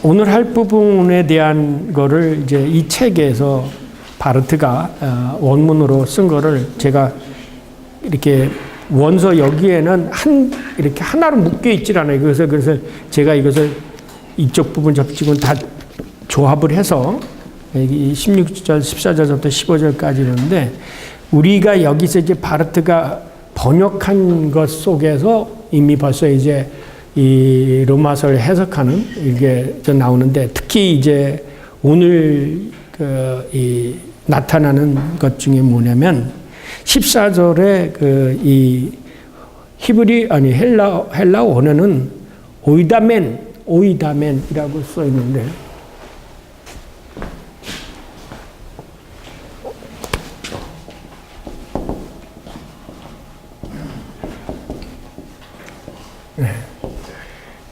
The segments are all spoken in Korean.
오늘 할 부분에 대한 거를 이제 이 책에서 바르트가 원문으로 쓴 거를 제가 이렇게 원서 여기에는 이렇게 하나로 묶여 있질 않아요. 그래서 제가 이것을 이쪽 부분 저쪽 부분 다 조합을 해서 16절, 14절부터 15절까지 있는데 우리가 여기서 이제 바르트가 번역한 것 속에서 이미 벌써 이제 이 로마서를 해석하는 이게 좀 나오는데 특히 이제 오늘 이 나타나는 것 중에 뭐냐면 14절에 이 헬라 원어는 오이다멘이라고 써 있는데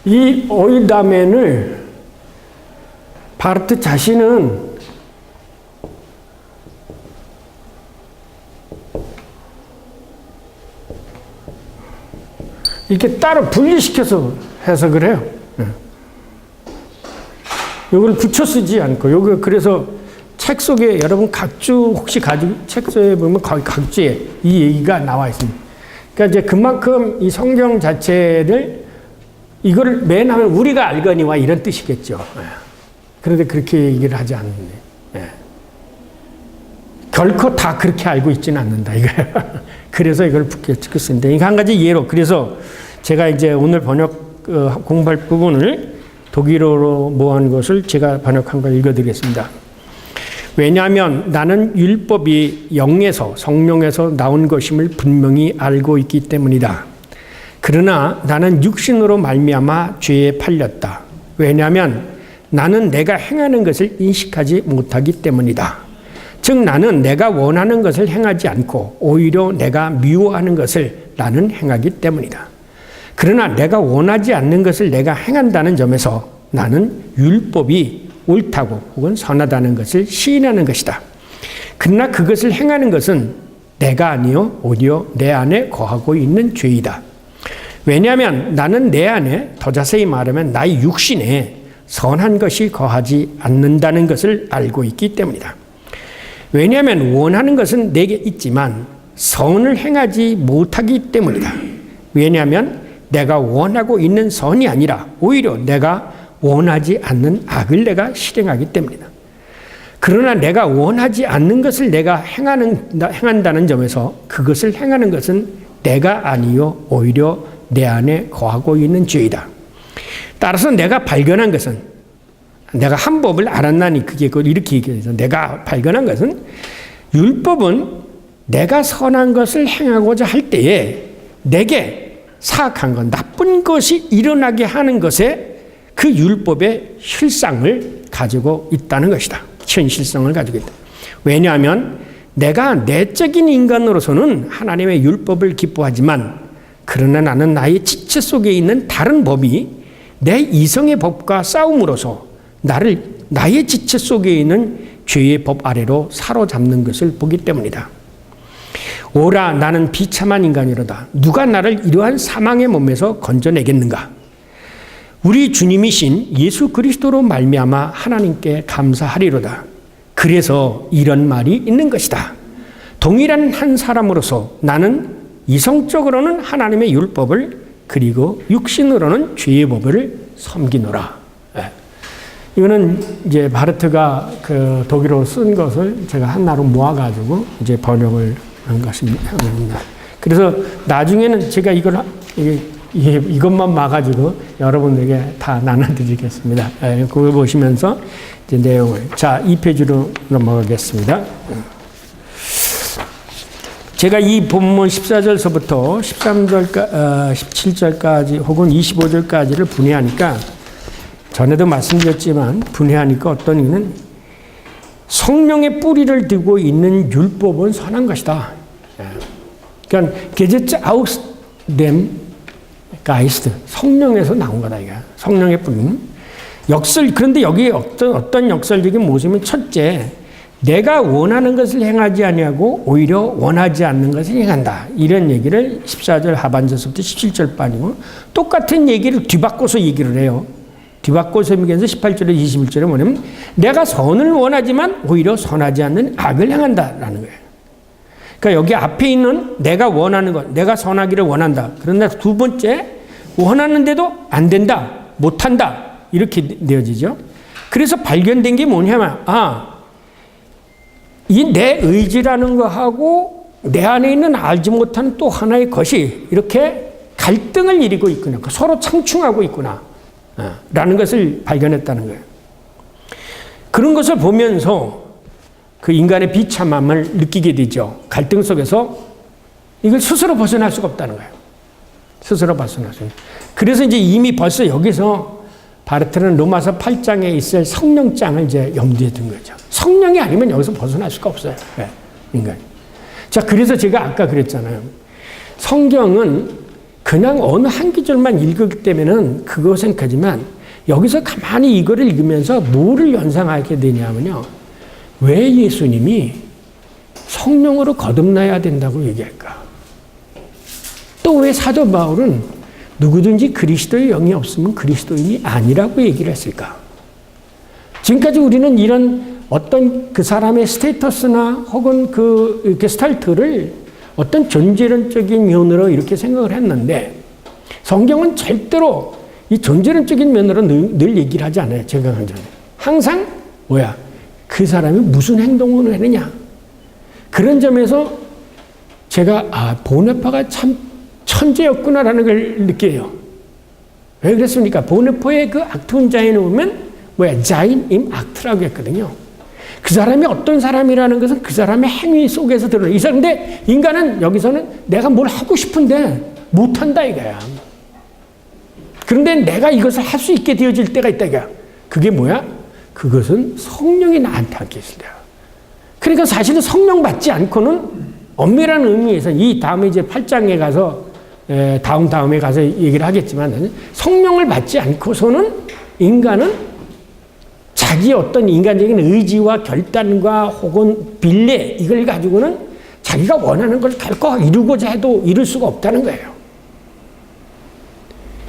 이 오이다멘을 바르트 자신은 이렇게 따로 분리시켜서 해석을 해요. 이걸 붙여 쓰지 않고, 여기 그래서 책 속에 여러분 각주 혹시 가지고 책 속에 보면 거기 각주에 이 얘기가 나와 있습니다. 그러니까 이제 그만큼 이 성경 자체를 이걸 맨 하면 우리가 알거니와 이런 뜻이겠죠. 그런데 그렇게 얘기를 하지 않는데. 결코 다 그렇게 알고 있지는 않는다, 이거예요. 그래서 이걸 붙여 쓰는데, 이거 한 가지 예로, 그래서 제가 이제 오늘 공부할 부분을 독일어로 모은 것을 제가 번역한 걸 읽어드리겠습니다. 왜냐하면 나는 율법이 영에서, 성령에서 나온 것임을 분명히 알고 있기 때문이다. 그러나 나는 육신으로 말미암아 죄에 팔렸다. 왜냐하면 나는 내가 행하는 것을 인식하지 못하기 때문이다. 즉 나는 내가 원하는 것을 행하지 않고 오히려 내가 미워하는 것을 나는 행하기 때문이다. 그러나 내가 원하지 않는 것을 내가 행한다는 점에서 나는 율법이 옳다고 혹은 선하다는 것을 시인하는 것이다. 그러나 그것을 행하는 것은 내가 아니요 오히려 내 안에 거하고 있는 죄이다. 왜냐하면 나는 내 안에, 더 자세히 말하면 나의 육신에 선한 것이 거하지 않는다는 것을 알고 있기 때문이다. 왜냐하면 원하는 것은 내게 있지만 선을 행하지 못하기 때문이다. 왜냐하면 내가 원하고 있는 선이 아니라 오히려 내가 원하지 않는 악을 내가 실행하기 때문이다. 그러나 내가 원하지 않는 것을 내가 행한다는 점에서 그것을 행하는 것은 내가 아니요 오히려 내 안에 거하고 있는 죄이다. 따라서 내가 발견한 것은, 내가 한 법을 알았나니 그게 이렇게 얘기해서 내가 발견한 것은 율법은 내가 선한 것을 행하고자 할 때에 내게 사악한 것, 나쁜 것이 일어나게 하는 것에 그 율법의 실상을 가지고 있다는 것이다. 현실성을 가지고 있다. 왜냐하면 내가 내적인 인간으로서는 하나님의 율법을 기뻐하지만 그러나 나는 나의 지체 속에 있는 다른 법이 내 이성의 법과 싸움으로서 나의 지체 속에 있는 죄의 법 아래로 사로잡는 것을 보기 때문이다. 오라 나는 비참한 인간이로다. 누가 나를 이러한 사망의 몸에서 건져내겠는가? 우리 주님이신 예수 그리스도로 말미암아 하나님께 감사하리로다. 그래서 이런 말이 있는 것이다. 동일한 한 사람으로서 나는 이성적으로는 하나님의 율법을 그리고 육신으로는 죄의 법을 섬기노라. 이거는 이제 바르트가 그 독일어로 쓴 것을 제가 하나로 모아가지고 이제 번역을 한 것입니다. 그래서 나중에는 제가 이것만 막아가지고 여러분들에게 다 나눠드리겠습니다. 그걸 보시면서 이제 내용을. 자, 2페이지로 넘어가겠습니다. 제가 이 본문 14절서부터 17절까지 혹은 25절까지를 분해하니까 전에도 말씀드렸지만 분해하니까 어떤 이유는 성령의 뿌리를 두고 있는 율법은 선한 것이다. 그러니까 게제츠 아우스 뎀 가이스트, 성령에서 나온 거다 이게. 성령의 뿌리는 그런데 여기 어떤 역설적인 모습은 첫째, 내가 원하는 것을 행하지 아니하고 오히려 원하지 않는 것을 행한다. 이런 얘기를 14절 하반절부터 17절 반이고 똑같은 얘기를 뒤바꿔서 얘기를 해요. 디바꼬세미겐서 18절에 21절에 뭐냐면 내가 선을 원하지만 오히려 선하지 않는 악을 행한다라는 거예요. 그러니까 여기 앞에 있는 내가 원하는 것, 내가 선하기를 원한다. 그런데 두 번째 원하는데도 안 된다, 못한다 이렇게 되어지죠. 그래서 발견된 게 뭐냐면 이 내 의지라는 거하고 내 안에 있는 알지 못한 또 하나의 것이 이렇게 갈등을 일으키고 있구나. 서로 상충하고 있구나. 라는 것을 발견했다는 거예요. 그런 것을 보면서 그 인간의 비참함을 느끼게 되죠. 갈등 속에서 이걸 스스로 벗어날 수가 없다는 거예요. 스스로 벗어날 수. 그래서 이제 이미 벌써 여기서 바르트는 로마서 8장에 있을 성령장을 이제 염두에 둔 거죠. 성령이 아니면 여기서 벗어날 수가 없어요. 인간. 자, 그래서 제가 아까 그랬잖아요. 성경은 그냥 어느 한 구절만 읽을 때면은 그거 생각하지만 여기서 가만히 이거를 읽으면서 뭐를 연상하게 되냐면요. 왜 예수님이 성령으로 거듭나야 된다고 얘기할까? 또 왜 사도 바울은 누구든지 그리스도의 영이 없으면 그리스도인이 아니라고 얘기를 했을까? 지금까지 우리는 이런 어떤 그 사람의 스테이터스나 혹은 그 이렇게 스타일트를 어떤 존재론적인 면으로 이렇게 생각을 했는데 성경은 절대로 이 존재론적인 면으로 늘 얘기를 하지 않아요. 제가 강조는. 항상 뭐야? 그 사람이 무슨 행동을 했느냐. 그런 점에서 제가 보네파가 참 천재였구나라는 걸 느껴요. 왜 그랬습니까? 보네파의 그 악투자인을 보면 뭐야? 자인 임 악트라고 했거든요. 그 사람이 어떤 사람이라는 것은 그 사람의 행위 속에서 드러나요. 근데 인간은 여기서는 내가 뭘 하고 싶은데 못한다 이거야. 그런데 내가 이것을 할 수 있게 되어질 때가 있다 이거야. 그게 뭐야? 그것은 성령이 나한테 함께 있을 때야. 그러니까 사실은 성령 받지 않고는 엄밀한 의미에서 이 다음에 이제 8장에 가서 다음에 가서 얘기를 하겠지만 성령을 받지 않고서는 인간은 자기 어떤 인간적인 의지와 결단과 혹은 빌레 이걸 가지고는 자기가 원하는 걸 결코 이루고자 해도 이룰 수가 없다는 거예요.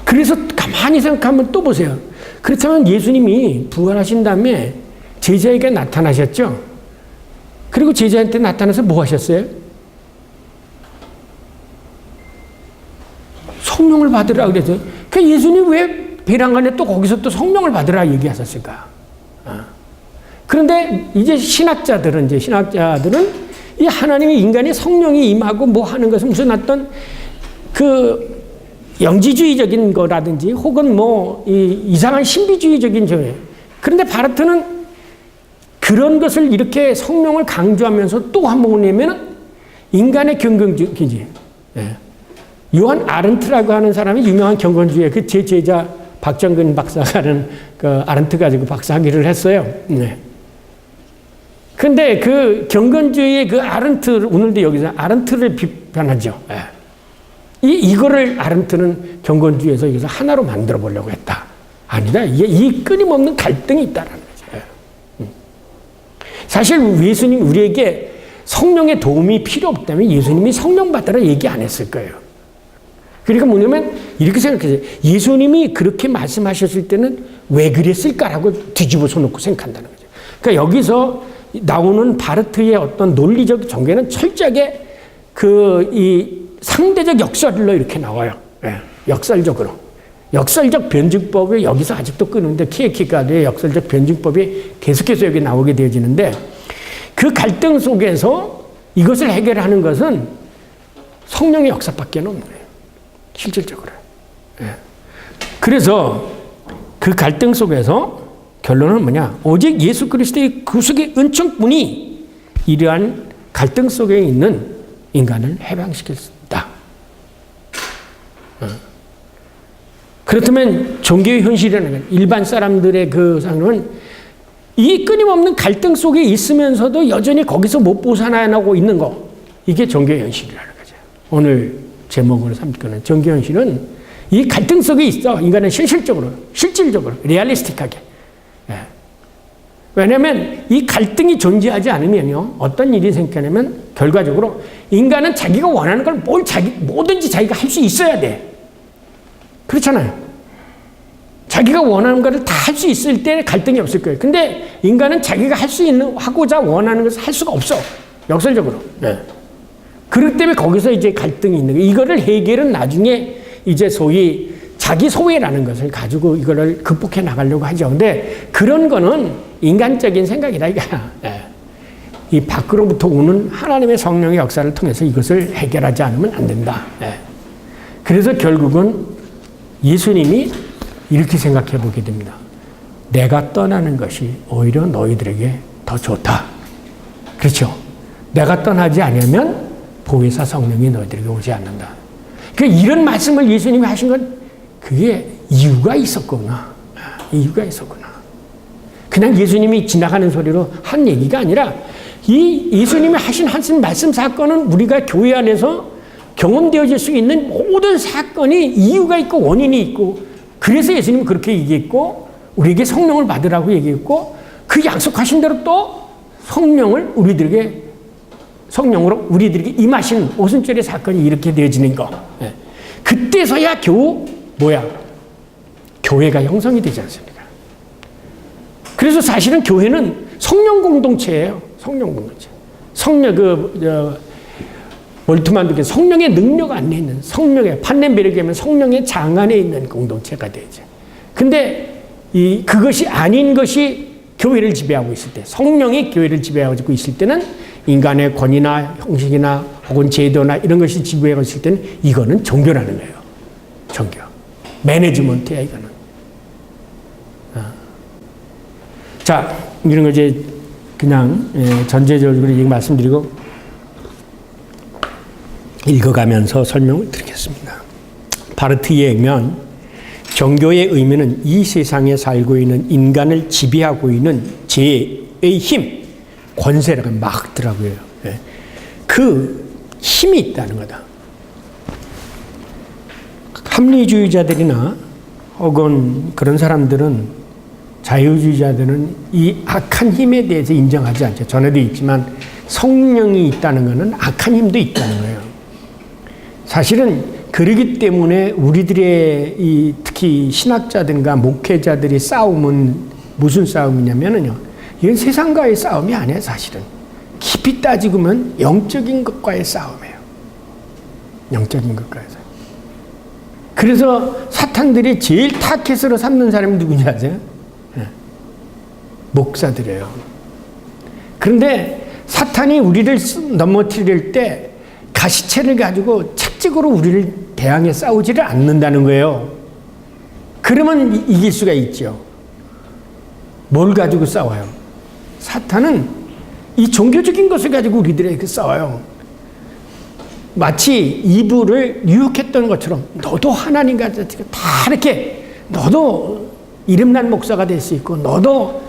그래서 가만히 생각하면 또 보세요. 그렇다면 예수님이 부활하신 다음에 제자에게 나타나셨죠. 그리고 제자한테 나타나서 뭐 하셨어요? 성령을 받으라 그래서 그 예수님 왜 배란간에 또 거기서 또 성령을 받으라 얘기하셨을까? 그런데 이제 신학자들은 이 하나님의 인간의 성령이 임하고 뭐 하는 것은 무슨 어떤 그 영지주의적인 거라든지 혹은 뭐 이상한 신비주의적인 점이에요. 그런데 바르트는 그런 것을 이렇게 성령을 강조하면서 또 한 번 내면은 인간의 경건주의지. 요한 아른트라고 하는 사람이 유명한 경건주의 그 제 제자 박정근 박사가 하는 그 아른트 가지고 박사학위를 했어요. 근데 그 경건주의의 그 아른트를 오늘도 여기서 아른트를 비판하죠. 이거를 아른트는 경건주의에서 여기서 하나로 만들어 보려고 했다. 아니다. 이 끊임없는 갈등이 있다라는 거죠. 사실 예수님 우리에게 성령의 도움이 필요 없다면 예수님이 성령 받으라 얘기 안 했을 거예요. 그러니까 뭐냐면 이렇게 생각해요. 예수님이 그렇게 말씀하셨을 때는 왜 그랬을까라고 뒤집어서 놓고 생각한다는 거죠. 그러니까 여기서 나오는 바르트의 어떤 논리적 전개는 철저하게 이 상대적 역설로 이렇게 나와요. 역설적으로. 역설적 변증법이 여기서 아직도 끄는데 키에르케가르의 역설적 변증법이 계속해서 여기 나오게 되어지는데 그 갈등 속에서 이것을 해결하는 것은 성령의 역사밖에 없는 거예요. 실질적으로. 그래서 그 갈등 속에서 결론은 뭐냐? 오직 예수 그리스도의 구속의 은총뿐이 이러한 갈등 속에 있는 인간을 해방시킬 수 있다. 그렇다면 종교의 현실이라는 건 일반 사람들의 그 상황은 이 끊임없는 갈등 속에 있으면서도 여전히 거기서 못 벗어나고 있는 거. 이게 종교의 현실이라는 거죠. 오늘 제목으로 삼는 종교의 현실은 이 갈등 속에 있어. 인간은 실질적으로, 리얼리스틱하게. 왜냐하면 이 갈등이 존재하지 않으면요, 어떤 일이 생기냐면 결과적으로 인간은 자기가 원하는 걸 뭐든지 자기가 할 수 있어야 돼. 그렇잖아요. 자기가 원하는 것을 다 할 수 있을 때 갈등이 없을 거예요. 근데 인간은 자기가 할 수 있는, 하고자 원하는 것을 할 수가 없어. 역설적으로. 네. 그렇기 때문에 거기서 이제 갈등이 있는 거예요. 이거를 해결은 나중에 이제 소위 자기 소외라는 것을 가지고 이거를 극복해 나가려고 하죠. 근데 그런 거는 인간적인 생각이다, 이거. 네. 이 밖으로부터 오는 하나님의 성령의 역사를 통해서 이것을 해결하지 않으면 안 된다. 네. 그래서 결국은 예수님이 이렇게 생각해 보게 됩니다. 내가 떠나는 것이 오히려 너희들에게 더 좋다. 그렇죠? 내가 떠나지 않으면 보혜사 성령이 너희들에게 오지 않는다. 그러니까 이런 말씀을 예수님이 하신 건 그게 이유가 있었구나. 이유가 있었구나. 그냥 예수님이 지나가는 소리로 한 얘기가 아니라 이 예수님이 하신 한 말씀 사건은 우리가 교회 안에서 경험되어질 수 있는 모든 사건이 이유가 있고 원인이 있고, 그래서 예수님은 그렇게 얘기했고 우리에게 성령을 받으라고 얘기했고, 그 약속하신 대로 또 성령으로 우리들에게 임하신 오순절의 사건이 이렇게 되어지는 거. 그때서야 교회가 형성이 되지 않습니까? 그래서 사실은 교회는 성령 공동체예요. 성령 공동체. 몰트만도 성령의 능력 안에 있는, 성령의 판넨베르게 하면 성령의 장 안에 있는 공동체가 되죠. 근데 그것이 아닌 것이 교회를 지배하고 있을 때, 성령이 교회를 지배하고 있을 때는 인간의 권위나 형식이나 혹은 제도나 이런 것이 지배하고 있을 때는 이거는 종교라는 거예요. 종교. 매니지먼트야, 이거는. 자, 이런 거 이제 그냥 전제적으로 말씀드리고 읽어가면서 설명을 드리겠습니다. 바르트에 의하면 종교의 의미는 이 세상에 살고 있는 인간을 지배하고 있는 죄의 힘, 권세라고 막 더라고요. 그 힘이 있다는 거다. 합리주의자들이나 혹은 그런 사람들은, 자유주의자들은 이 악한 힘에 대해서 인정하지 않죠. 전에도 있지만 성령이 있다는 것은 악한 힘도 있다는 거예요. 사실은 그러기 때문에 우리들의 특히 신학자들과 목회자들의 싸움은 무슨 싸움이냐면요, 이건 세상과의 싸움이 아니에요. 사실은 깊이 따지고 보면 영적인 것과의 싸움이에요. 영적인 것과의 싸움. 그래서 사탄들이 제일 타켓으로 삼는 사람이 누군지 아세요? 목사들이에요. 그런데 사탄이 우리를 넘어뜨릴 때 가시체를 가지고 책직으로 우리를 대항해 싸우지를 않는다는 거예요. 그러면 이길 수가 있죠. 뭘 가지고 싸워요? 사탄은 이 종교적인 것을 가지고 우리들에게 싸워요. 마치 이브를 유혹했던 것처럼 너도 하나님과 다 이렇게, 너도 이름난 목사가 될 수 있고, 너도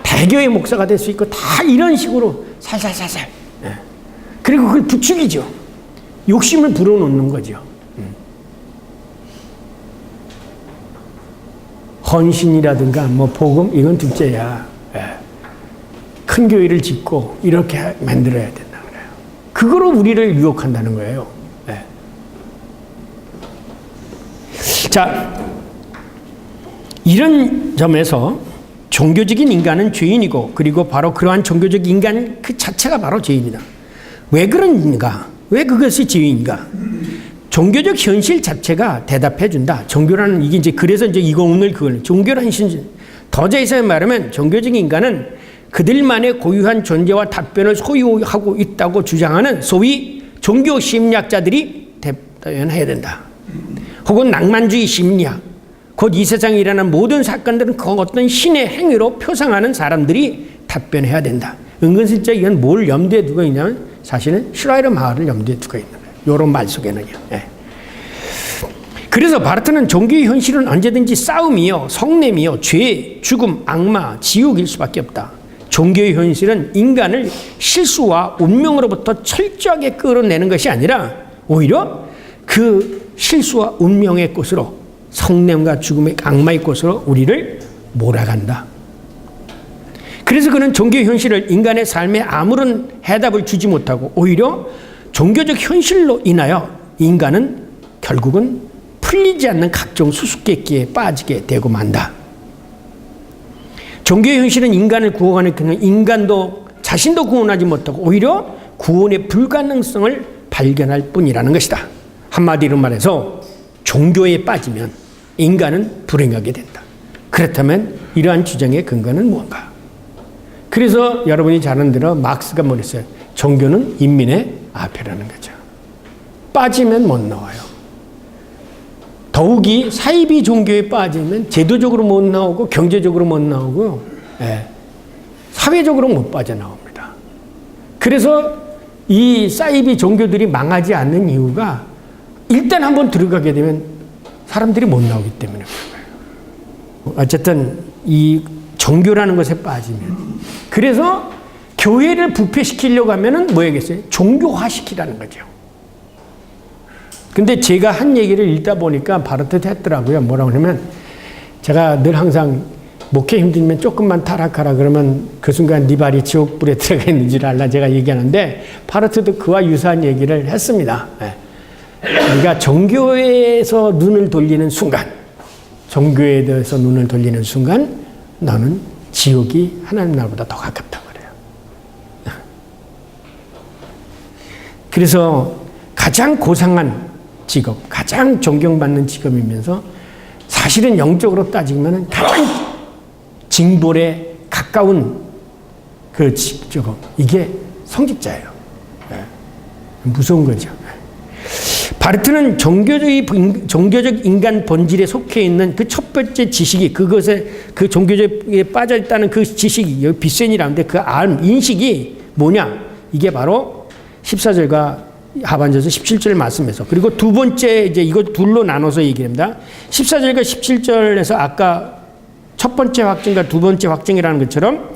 대교의 목사가 될 수 있고, 다 이런 식으로 살살살살. 그리고 그걸 부추기죠. 욕심을 불어넣는 거죠. 헌신이라든가 복음, 이건 둘째야. 큰 교회를 짓고 이렇게 만들어야 된다 그래요. 그거로 우리를 유혹한다는 거예요. 자, 이런 점에서 종교적인 인간은 죄인이고, 그리고 바로 그러한 종교적 인간 그 자체가 바로 죄인이다. 왜 그런가? 왜 그것이 죄인가? 종교적 현실 자체가 대답해 준다. 종교라는 이게 이제 그래서 이제 이거 오늘 그걸 종교라는 현실. 더 자세히 말하면 종교적 인간은 그들만의 고유한 존재와 답변을 소유하고 있다고 주장하는 소위 종교 심리학자들이 대변해야 된다. 혹은 낭만주의 심리학, 곧 이 세상에 일어나는 모든 사건들은 그 어떤 신의 행위로 표상하는 사람들이 답변해야 된다. 은근슬쩍 이건 뭘 염두에 두고 있냐면 사실은 슈라이르 마을을 염두에 두고 있는 거예요. 이런 말 속에는요. 그래서 바르트는 종교의 현실은 언제든지 싸움이요, 성냄이요, 죄, 죽음, 악마, 지옥일 수밖에 없다. 종교의 현실은 인간을 실수와 운명으로부터 철저하게 끌어내는 것이 아니라 오히려 그 실수와 운명의 곳으로, 성냄과 죽음의 악마의 곳으로 우리를 몰아간다. 그래서 그는 종교의 현실을 인간의 삶에 아무런 해답을 주지 못하고 오히려 종교적 현실로 인하여 인간은 결국은 풀리지 않는 각종 수수께끼에 빠지게 되고 만다. 종교의 현실은 인간을 구원하는 그는 인간도 자신도 구원하지 못하고 오히려 구원의 불가능성을 발견할 뿐이라는 것이다. 한마디로 말해서 종교에 빠지면 인간은 불행하게 된다. 그렇다면 이러한 주장의 근거는 무언가? 그래서 여러분이 잘 아는 대로 막스가 뭐랬어요? 종교는 인민의 앞이라는 거죠. 빠지면 못 나와요. 더욱이 사이비 종교에 빠지면 제도적으로 못 나오고 경제적으로 못 나오고 사회적으로 못 빠져나옵니다. 그래서 이 사이비 종교들이 망하지 않는 이유가 일단 한번 들어가게 되면 사람들이 못 나오기 때문에 그런 거예요. 어쨌든 이 종교라는 것에 빠지면 그래서 교회를 부패시키려고 하면은 뭐야겠어요? 종교화시키라는 거죠. 근데 제가 한 얘기를 읽다 보니까 바르트 했더라고요. 뭐라고 하냐면 제가 늘 항상 목회 힘들면 조금만 타락하라 그러면 그 순간 네 발이 지옥불에 들어가 있는 줄 알라 제가 얘기하는데 바르트도 그와 유사한 얘기를 했습니다. 그러니까 종교에서 눈을 돌리는 순간 종교에 대해서 눈을 돌리는 순간 너는 지옥이 하나님 나라보다 더 가깝다고 그래요. 그래서 가장 고상한 직업, 가장 존경받는 직업이면서 사실은 영적으로 따지면 가장 징벌에 가까운 그 직업, 이게 성직자예요. 무서운 거죠. 바르트는 종교적 인간 본질에 속해 있는 그 첫 번째 지식이 그것에 그 종교적에 빠져 있다는 그 지식이 여기 빗센이라는데 그 인식이 뭐냐? 이게 바로 14절과 하반절에서 17절 말씀에서 그리고 두 번째 이제 이거 둘로 나눠서 얘기합니다. 14절과 17절에서 아까 첫 번째 확증과 두 번째 확증이라는 것처럼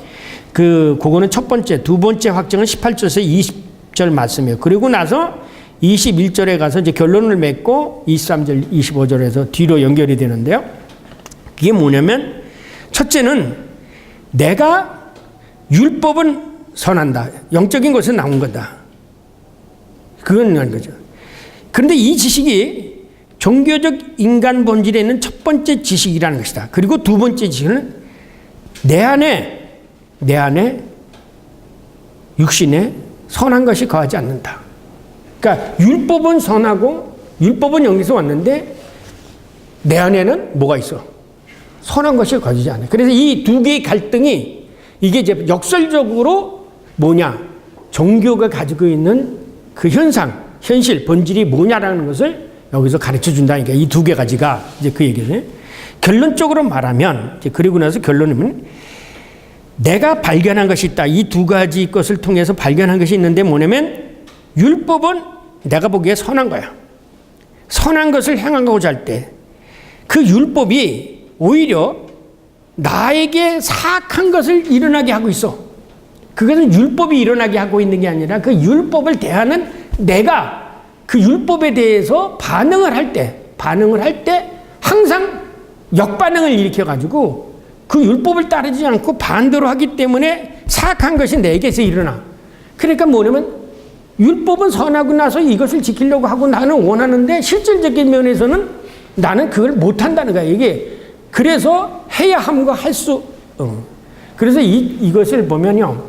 그거는 첫 번째, 두 번째 확증은 18절에서 20절 말씀이에요. 그리고 나서 21절에 가서 이제 결론을 맺고 23절, 25절에서 뒤로 연결이 되는데요. 그게 뭐냐면 첫째는 내가 율법은 선한다. 영적인 것은 나온 거다. 그건 한 거죠. 그런데 이 지식이 종교적 인간 본질에 있는 첫 번째 지식이라는 것이다. 그리고 두 번째 지식은 내 안에 육신에 선한 것이 거하지 않는다. 그러니까 율법은 선하고 율법은 여기서 왔는데 내 안에는 뭐가 있어? 선한 것이 거하지 않아. 그래서 이 두 개의 갈등이 이게 이제 역설적으로 뭐냐? 종교가 가지고 있는 그 현실, 본질이 뭐냐라는 것을 여기서 가르쳐 준다니까. 이 두 개 가지가 이제 그 얘기를. 결론적으로 말하면, 이제 그리고 나서 결론은 내가 발견한 것이 있다. 이 두 가지 것을 통해서 발견한 것이 있는데 뭐냐면 율법은 내가 보기에 선한 거야. 선한 것을 행하고자 할 때 그 율법이 오히려 나에게 사악한 것을 일어나게 하고 있어. 그것은 율법이 일어나게 하고 있는 게 아니라 그 율법을 대하는 내가 그 율법에 대해서 반응을 할 때 항상 역반응을 일으켜가지고 그 율법을 따르지 않고 반대로 하기 때문에 사악한 것이 내게서 일어나. 그러니까 뭐냐면 율법은 선하고 나서 이것을 지키려고 하고 나는 원하는데 실질적인 면에서는 나는 그걸 못한다는 거야. 이게 그래서 해야 함과 할 수. 그래서 이것을 보면요.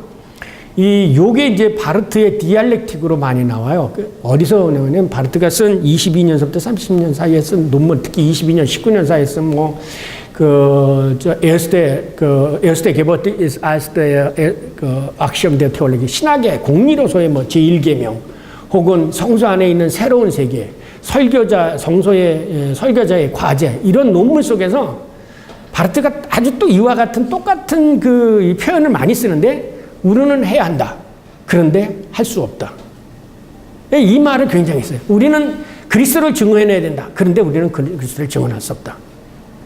요게 이제 바르트의 디알렉틱으로 많이 나와요. 어디서 나오냐면 바르트가 쓴 22년서부터 30년 사이에 쓴 논문, 특히 22년, 19년 사이에 쓴 erste Gebot ist als der Axiom der Theologie, 신학의 공리로서의 제1계명, 혹은 성서 안에 있는 새로운 세계, 성서의 설교자의 과제, 이런 논문 속에서 바르트가 아주 또 이와 같은 똑같은 그 표현을 많이 쓰는데 우리는 해야 한다. 그런데 할 수 없다. 이 말을 굉장히 써요. 우리는 그리스도를 증언해내야 된다. 그런데 우리는 그리스도를 증언할 수 없다.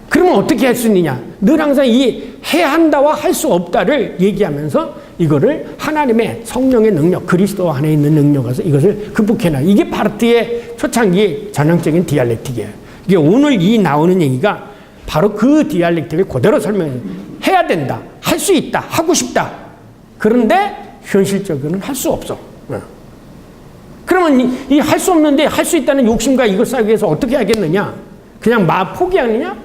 그러면 어떻게 할 수 있느냐? 늘 항상 이 해야 한다와 할 수 없다를 얘기하면서 이거를 하나님의 성령의 능력, 그리스도 안에 있는 능력에서 이것을 극복해놔. 이게 바르트의 초창기 전형적인 디알렉틱이에요. 이게 오늘 이 나오는 얘기가 바로 그 디알렉틱을 그대로 설명해야 된다. 할 수 있다. 하고 싶다. 그런데 현실적으로는 할 수 없어. 그러면 이 할 수 없는데 할 수 있다는 욕심과 이걸 쌓기 위해서 어떻게 하겠느냐? 그냥 포기하느냐?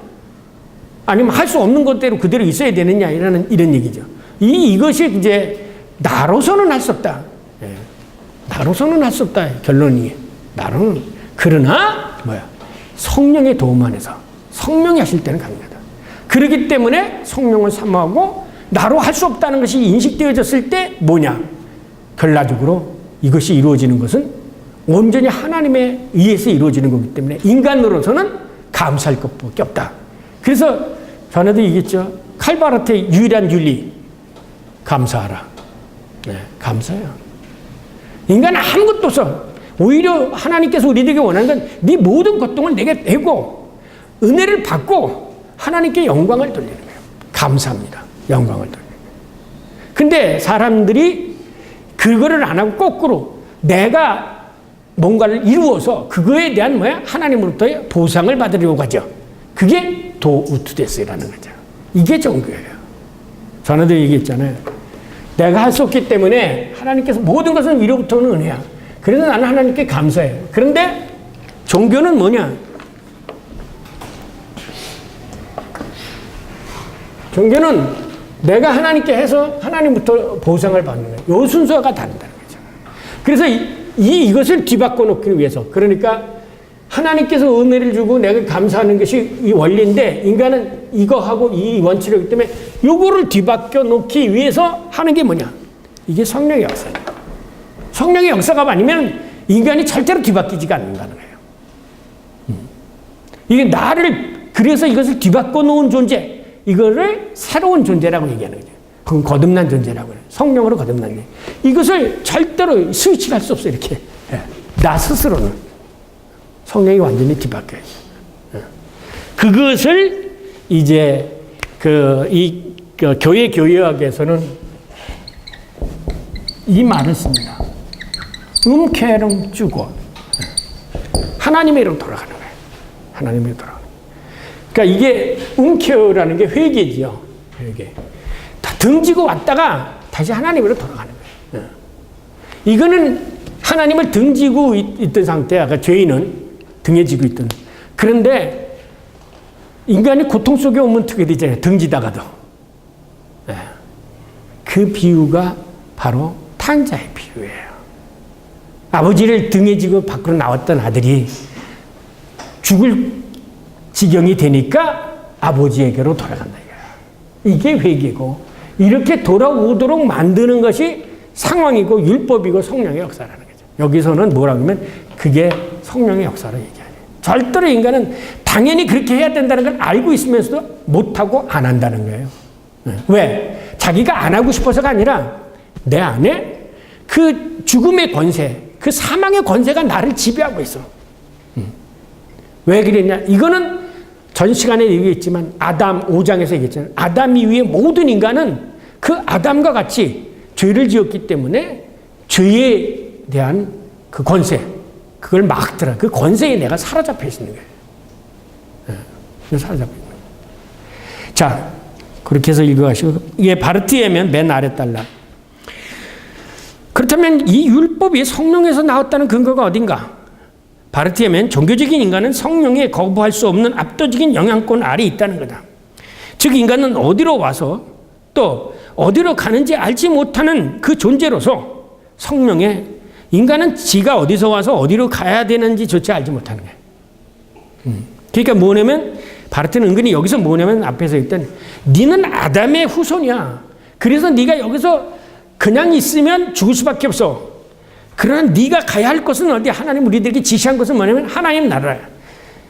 아니면 할 수 없는 것대로 그대로 있어야 되느냐? 이런 얘기죠. 이것이 이제 나로서는 할 수 없다. 예. 나로서는 할 수 없다. 결론이. 나로는. 그러나, 성령의 도움 안에서. 성령이 하실 때는 가능하다. 그렇기 때문에 성령을 사모하고 나로 할 수 없다는 것이 인식되어졌을 때 뭐냐? 결과적으로 이것이 이루어지는 것은 온전히 하나님에 의해서 이루어지는 거기 때문에 인간으로서는 감사할 것밖에 없다. 그래서 전에도 얘기했죠. 칼바르트의 유일한 윤리. 감사하라. 네, 감사해요. 인간은 아무것도 없어. 오히려 하나님께서 우리에게 원하는 건 네 모든 고통을 내게 내고 은혜를 받고 하나님께 영광을 돌리는 거예요. 감사합니다. 영광을 돌리는 거예요. 근데 사람들이 그거를 안 하고 거꾸로 내가 뭔가를 이루어서 그거에 대한 하나님으로부터의 보상을 받으려고 하죠. 그게 도우투데스라는 거죠. 이게 종교예요. 전에도 얘기했잖아요. 내가 할 수 없기 때문에 하나님께서 모든 것은 위로부터는 은혜야. 그래서 나는 하나님께 감사해요. 그런데 종교는 뭐냐? 종교는 내가 하나님께 해서 하나님부터 보상을 받는 거예요. 이 순서가 다르다는 거죠. 그래서 이것을 뒤바꿔 놓기 위해서, 그러니까 하나님께서 은혜를 주고 내가 감사하는 것이 이 원리인데 인간은 이거하고 이 원칙이기 때문에 이거를 뒤바꿔 놓기 위해서 하는 게 뭐냐? 이게 성령의 역사예요. 성령의 역사가 아니면 인간이 절대로 뒤바뀌지가 않는다는 거예요. 이게 나를, 그래서 이것을 뒤바꿔 놓은 존재, 이거를 새로운 존재라고 얘기하는 거죠. 그건 거듭난 존재라고 해요. 성령으로 거듭난 존재. 이것을 절대로 스위치할 수 없어요. 이렇게. 나 스스로는. 성령이 완전히 뒤바뀌어요. 그것을 이제 교회 교회학에서는 이 말을 씁니다. 음케름 주고 하나님의로 돌아가는 거예요. 하나님의로 돌아가는 거예요. 그러니까 이게 음케어라는 게 회개지요. 회개. 다 등지고 왔다가 다시 하나님으로 돌아가는 거예요. 이거는 하나님을 등지고 있던 상태야. 그러니까 죄인은 등에 지고 있던. 그런데 인간이 고통 속에 오면 어떻게 되잖아요. 등지다가도. 그 비유가 바로 탕자의 비유예요. 아버지를 등에 지고 밖으로 나왔던 아들이 죽을 지경이 되니까 아버지에게로 돌아간다. 이게 회개고, 이렇게 돌아오도록 만드는 것이 상황이고 율법이고 성령의 역사라는 거죠. 여기서는 뭐라고 하면 그게 성령의 역사로 얘기하죠. 절대로 인간은 당연히 그렇게 해야 된다는 걸 알고 있으면서도 못하고 안 한다는 거예요. 왜? 자기가 안 하고 싶어서가 아니라 내 안에 그 죽음의 권세, 그 사망의 권세가 나를 지배하고 있어. 왜 그랬냐? 이거는 전 시간에 얘기했지만 아담 5장에서 얘기했잖아요. 아담 이후에 모든 인간은 그 아담과 같이 죄를 지었기 때문에 죄에 대한 그 권세, 그걸 막더라. 그 권세에 내가 사로잡혀 있는 거예요. 사로잡혀 있는 거예요. 자, 그렇게 해서 읽어가시고, 이게 바르티에면 맨 아래 달라. 그렇다면 이 율법이 성령에서 나왔다는 근거가 어딘가? 바르티에면 종교적인 인간은 성령에 거부할 수 없는 압도적인 영향권 아래 있다는 거다. 즉 인간은 어디로 와서 또 어디로 가는지 알지 못하는 그 존재로서 성령에, 인간은 지가 어디서 와서 어디로 가야 되는지조차 알지 못하는 거예요. 그러니까 뭐냐면 바르트는 은근히 여기서 뭐냐면 앞에서 일단 니는 아담의 후손이야. 그래서 네가 여기서 그냥 있으면 죽을 수밖에 없어. 그러나 네가 가야 할 것은 어디? 하나님 우리들에게 지시한 것은 뭐냐면 하나님 나라야.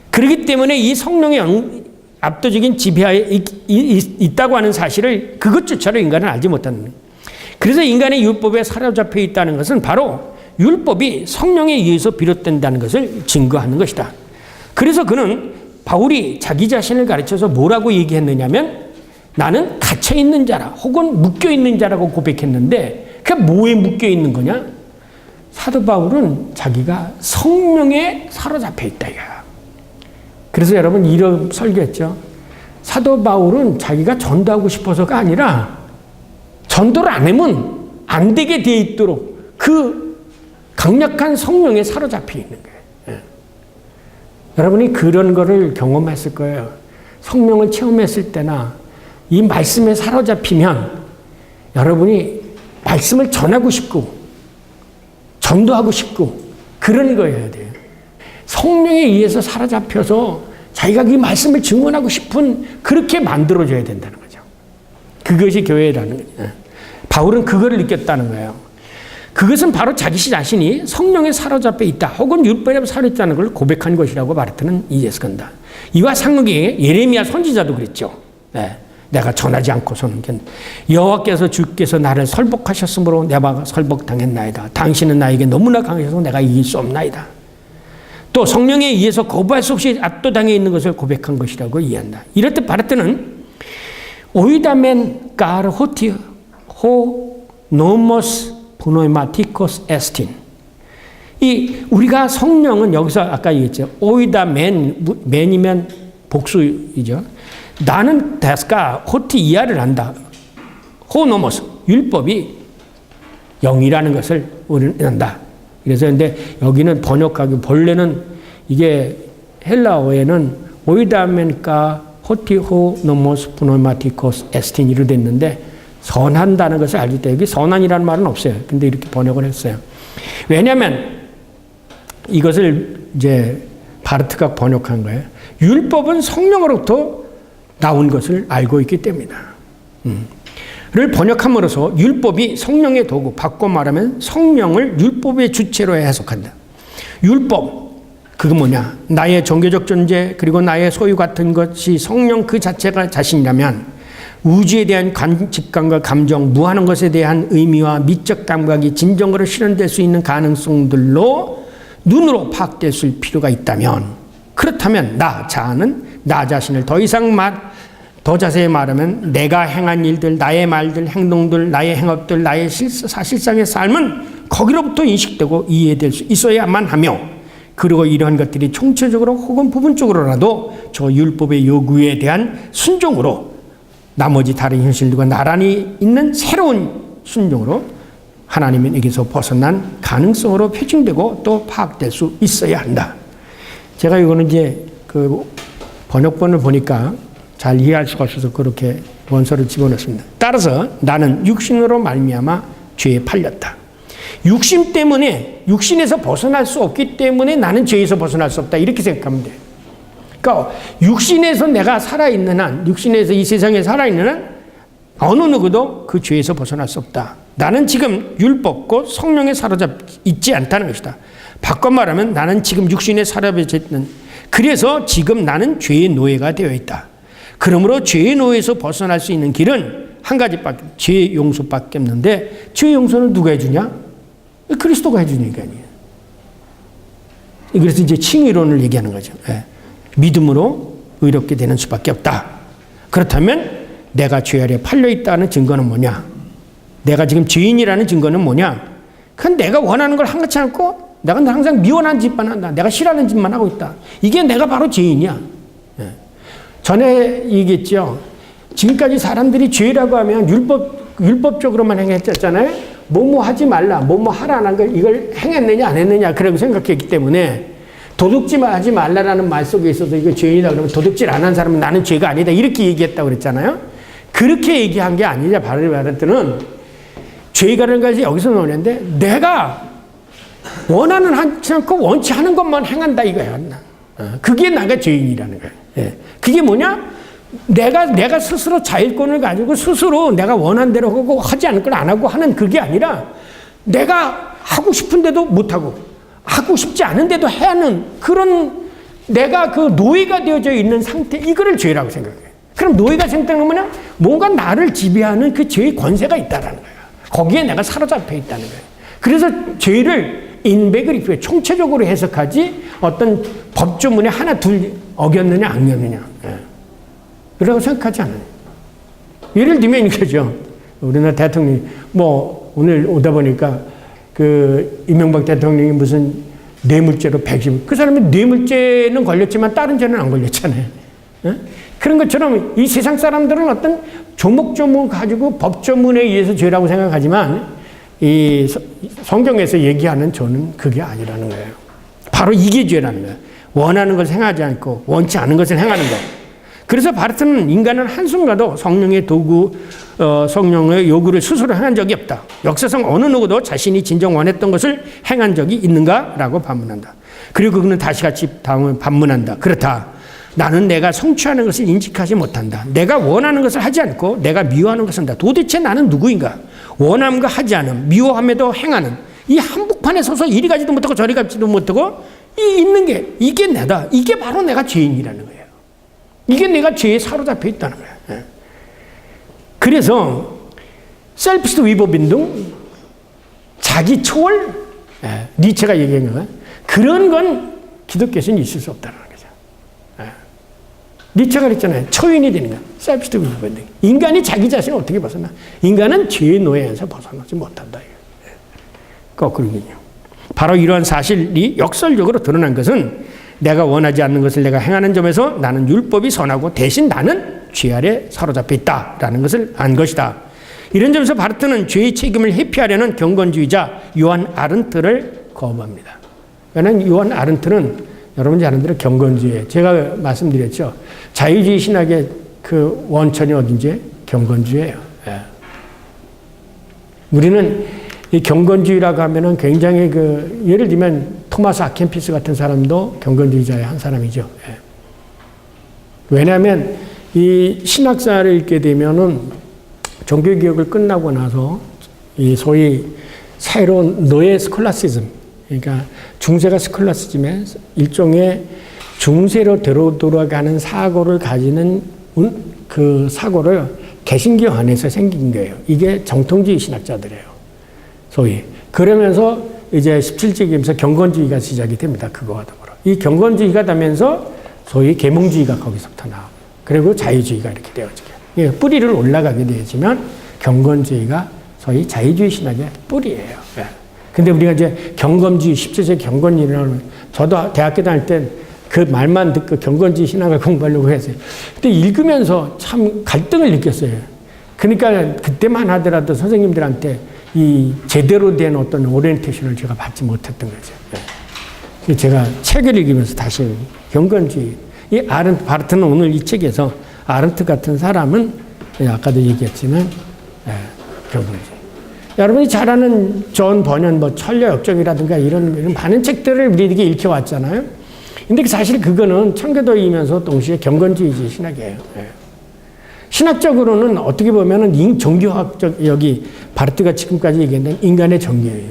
그렇기 때문에 이 성령의 압도적인 지배하에 있다고 하는 사실을, 그것조차도 인간은 알지 못하는 거예요. 그래서 인간의 율법에 사로잡혀 있다는 것은 바로 율법이 성령에 의해서 비롯된다는 것을 증거하는 것이다. 그래서 그는 바울이 자기 자신을 가르쳐서 뭐라고 얘기했느냐면 나는 갇혀있는 자라 혹은 묶여있는 자라고 고백했는데 그게 뭐에 묶여있는 거냐? 사도 바울은 자기가 성령에 사로잡혀 있다 이거야. 그래서 여러분 이런 설교했죠. 사도 바울은 자기가 전도하고 싶어서가 아니라 전도를 안 하면 안 되게 돼 있도록 그 강력한 성령에 사로잡혀 있는 거예요. 여러분이 그런 거를 경험했을 거예요. 성령을 체험했을 때나 이 말씀에 사로잡히면 여러분이 말씀을 전하고 싶고 전도하고 싶고 그런 거여야 돼요. 성령에 의해서 사로잡혀서 자기가 이 말씀을 증언하고 싶은 그렇게 만들어줘야 된다는 거죠. 그것이 교회라는 거예요. 바울은 그거를 느꼈다는 거예요. 그것은 바로 자기 자신이 성령에 사로잡혀 있다 혹은 율법에 사로잡혔다는 걸 고백한 것이라고 말했다는 이해스건다. 이와 상극에 예레미야 선지자도 그랬죠. 네. 내가 전하지 않고서는 여호와께서 주께서 나를 설복하셨으므로 내가 설복당했나이다. 당신은 나에게 너무나 강하셔서 내가 이길 수 없나이다. 또 성령에 의해서 거부할 수 없이 압도당해 있는 것을 고백한 것이라고 이해한다. 이럴 때 바를 때는 오이다멘 까르 호티 호 노모스 보노마티코스 에스틴. 이 우리가 성령은 여기서 아까 얘기했죠. 맨이면 복수이죠. 나는 데스카 호티 이하를 한다. 호노모스 율법이 영이라는 것을 우리는 안다. 그래서 근데 여기는 번역하기 본래는 이게 헬라어에는 오이다멘카 호티호 노모스 프노마티코스 에스틴이로 됐는데 선한다는 것을 알기 때문에 여기 선한이라는 말은 없어요. 근데 이렇게 번역을 했어요. 왜냐하면 이것을 이제 바르트가 번역한 거예요. 율법은 성령으로부터 나온 것을 알고 있기 때문이다. 를 번역함으로써 율법이 성령의 도구, 바꿔 말하면 성령을 율법의 주체로 해석한다. 율법, 그거 뭐냐? 나의 종교적 존재 그리고 나의 소유 같은 것이 성령 그 자체가 자신이라면 우주에 대한 직감과 감정, 무한한 것에 대한 의미와 미적 감각이 진정으로 실현될 수 있는 가능성들로 눈으로 파악될 수 있을 필요가 있다면, 그렇다면 나 자신을 더 자세히 말하면 내가 행한 일들, 나의 말들, 행동들, 나의 행업들, 나의 사실상의 삶은 거기로부터 인식되고 이해될 수 있어야만 하며, 그리고 이러한 것들이 총체적으로 혹은 부분적으로라도 저 율법의 요구에 대한 순종으로 나머지 다른 현실들과 나란히 있는 새로운 순종으로 하나님에게서 벗어난 가능성으로 표징되고 또 파악될 수 있어야 한다. 제가 이거는 이제 그 번역본을 보니까 잘 이해할 수가 없어서 그렇게 원서를 집어넣습니다. 따라서 나는 육신으로 말미암아 죄에 팔렸다. 육신 때문에 육신에서 벗어날 수 없기 때문에 나는 죄에서 벗어날 수 없다. 이렇게 생각하면 돼요. 그러니까 육신에서 내가 살아있는 한, 육신에서 이 세상에 살아있는 한 어느 누구도 그 죄에서 벗어날 수 없다. 나는 지금 율법과 성령에 사로잡혀 있지 않다는 것이다. 바꿔 말하면 나는 지금 육신에 사로잡혀 있는, 그래서 지금 나는 죄의 노예가 되어 있다. 그러므로 죄의 노예에서 벗어날 수 있는 길은 한 가지밖에, 죄의 용서밖에 없는데 죄의 용서는 누가 해주냐? 그리스도가 해주니까 아니에요. 그래서 이제 칭의론을 얘기하는 거죠. 믿음으로 의롭게 되는 수밖에 없다. 그렇다면 내가 죄 아래 팔려 있다는 증거는 뭐냐? 내가 지금 죄인이라는 증거는 뭐냐? 그건 내가 원하는 걸 한같이 않고 내가 항상 미워하는 짓만 한다. 내가 싫어하는 짓만 하고 있다. 이게 내가 바로 죄인이야. 전에 얘기했죠. 지금까지 사람들이 죄라고 하면 율법적으로만 행했잖아요. 뭐뭐 하지 말라, 뭐뭐 하라는 걸 이걸 행했느냐 안 했느냐 그라고 생각했기 때문에 도둑질 하지 말라라는 말 속에 있어서 이거 죄인이다 그러면 도둑질 안 한 사람은 나는 죄가 아니다 이렇게 얘기했다고 그랬잖아요. 그렇게 얘기한 게 아니냐. 바로 말했더니 죄가라는 것이 여기서 나오는데 내가 원하는 하지 않고 원치 않은 것만 행한다 이거야. 그게 나가 죄인이라는 거예요. 그게 뭐냐? 내가 스스로 자율권을 가지고 스스로 내가 원하는 대로 하고 하지 않을 걸 안 하고 하는 그게 아니라 내가 하고 싶은데도 못하고 하고 싶지 않은데도 해야 하는 그런 내가 그 노예가 되어져 있는 상태, 이거를 죄라고 생각해요. 그럼 노예가 생각하는 건 뭐냐? 뭔가 나를 지배하는 그 죄의 권세가 있다라는 거예요. 거기에 내가 사로잡혀 있다는 거예요. 그래서 죄를 인베그리프에 총체적으로 해석하지 어떤 법조문에 하나 둘 어겼느냐 안 어겼느냐 그라고 생각하지 않아요. 예를 들면 이거죠. 우리나라 대통령이 뭐 오늘 오다 보니까 그 이명박 대통령이 무슨 뇌물죄로 110, 그 사람이 뇌물죄는 걸렸지만 다른 죄는 안 걸렸잖아요. 그런 것처럼 이 세상 사람들은 어떤 조목조목 가지고 법조문에 의해서 죄라고 생각하지만 이 성경에서 얘기하는 죄는 그게 아니라는 거예요. 바로 이게 죄라는 거예요. 원하는 것을 행하지 않고 원치 않은 것을 행하는 것. 그래서 바르트는 인간은 한순간도 성령의 도구, 성령의 요구를 스스로 행한 적이 없다. 역사상 어느 누구도 자신이 진정 원했던 것을 행한 적이 있는가라고 반문한다. 그리고 그는 다시 같이 다음을 반문한다. 그렇다. 나는 내가 성취하는 것을 인식하지 못한다. 내가 원하는 것을 하지 않고 내가 미워하는 것을 한다. 도대체 나는 누구인가? 원함과 하지 않음, 미워함에도 행하는 이 한복판에 서서 이리 가지도 못하고 저리 가지도 못하고 있는 게 이게 내다. 이게 바로 내가 죄인이라는 거예요. 이게 내가 죄에 사로잡혀 있다는 거예요. 그래서 셀프스트 위법인동, 자기 초월, 니체가 얘기한 거예요. 그런 건 기독교에서는 있을 수 없다는 거죠. 니체가 그랬잖아요. 초인이 되는 거야. 셀프스트 위법인동. 인간이 자기 자신을 어떻게 벗어나? 인간은 죄의 노예에서 벗어나지 못한다. 거꾸로군요. 바로 이러한 사실이 역설적으로 드러난 것은 내가 원하지 않는 것을 내가 행하는 점에서 나는 율법이 선하고 대신 나는 죄 아래 사로잡혀 있다라는 것을 안 것이다. 이런 점에서 바르트는 죄의 책임을 회피하려는 경건주의자 요한 아른트를 거부합니다. 왜냐하면 요한 아른트는 여러분이 아는 대로 경건주의예요. 제가 말씀드렸죠. 자유주의 신학의 그 원천이 어딘지 경건주의예요. 우리는 이 경건주의라고 하면은 굉장히 예를 들면 토마스 아켄피스 같은 사람도 경건주의자의 한 사람이죠. 왜냐하면 이 신학사를 읽게 되면은 종교개혁을 끝나고 나서 이 소위 새로운 노예 스콜라시즘, 그러니까 중세가 스콜라시즘의 일종의 중세로 돌아가는 사고를 가지는 그 사고를 개신교 안에서 생긴 거예요. 이게 정통주의 신학자들이에요. 소위. 그러면서 이제 17세기면서 경건주의가 시작이 됩니다. 그거와 더불어. 이 경건주의가 되면서 소위 계몽주의가 거기서부터 나오고, 그리고 자유주의가 이렇게 되어지게. 뿌리를 올라가게 되지만 경건주의가 소위 자유주의 신학의 뿌리예요. 근데 우리가 이제 경건주의, 17세기 경건주의라는, 저도 대학교 다닐 때 그 말만 듣고 경건주의 신학을 공부하려고 했어요. 근데 읽으면서 참 갈등을 느꼈어요. 그러니까 그때만 하더라도 선생님들한테 이 제대로 된 어떤 오리엔테이션을 제가 받지 못했던 거죠. 제가 책을 읽으면서 다시 경건주의, 이 바르트는 오늘 이 책에서 아른트 같은 사람은 아까도 얘기했지만 경건주의. 여러분이 잘 아는 존 버년, 천녀 역정이라든가 이런 많은 책들을 우리에게 읽혀왔잖아요. 근데 사실 그거는 청교도이면서 동시에 경건주의지 신학이에요. 신학적으로는 어떻게 보면은 종교학적, 여기 바르트가 지금까지 얘기했던 인간의 정리예요.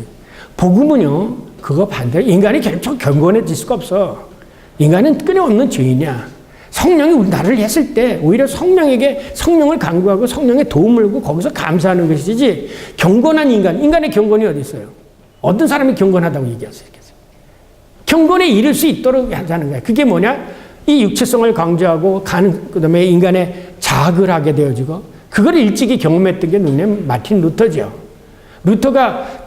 복음은요, 그거 반대로 인간이 결코 경건해질 수가 없어. 인간은 끊임없는 죄인이야. 성령이 나를 했을 때 오히려 성령에게 성령을 간구하고 성령의 도움을 얻고 거기서 감사하는 것이지, 경건한 인간의 경건이 어디 있어요? 어떤 사람이 경건하다고 얘기하세요? 경건에 이를 수 있도록 하자는 거예요. 그게 뭐냐? 이 육체성을 강조하고 그다음에 인간의 자학을 하게 되어지고, 그걸 일찍이 경험했던 게 누구냐면 마틴 루터죠. 루터가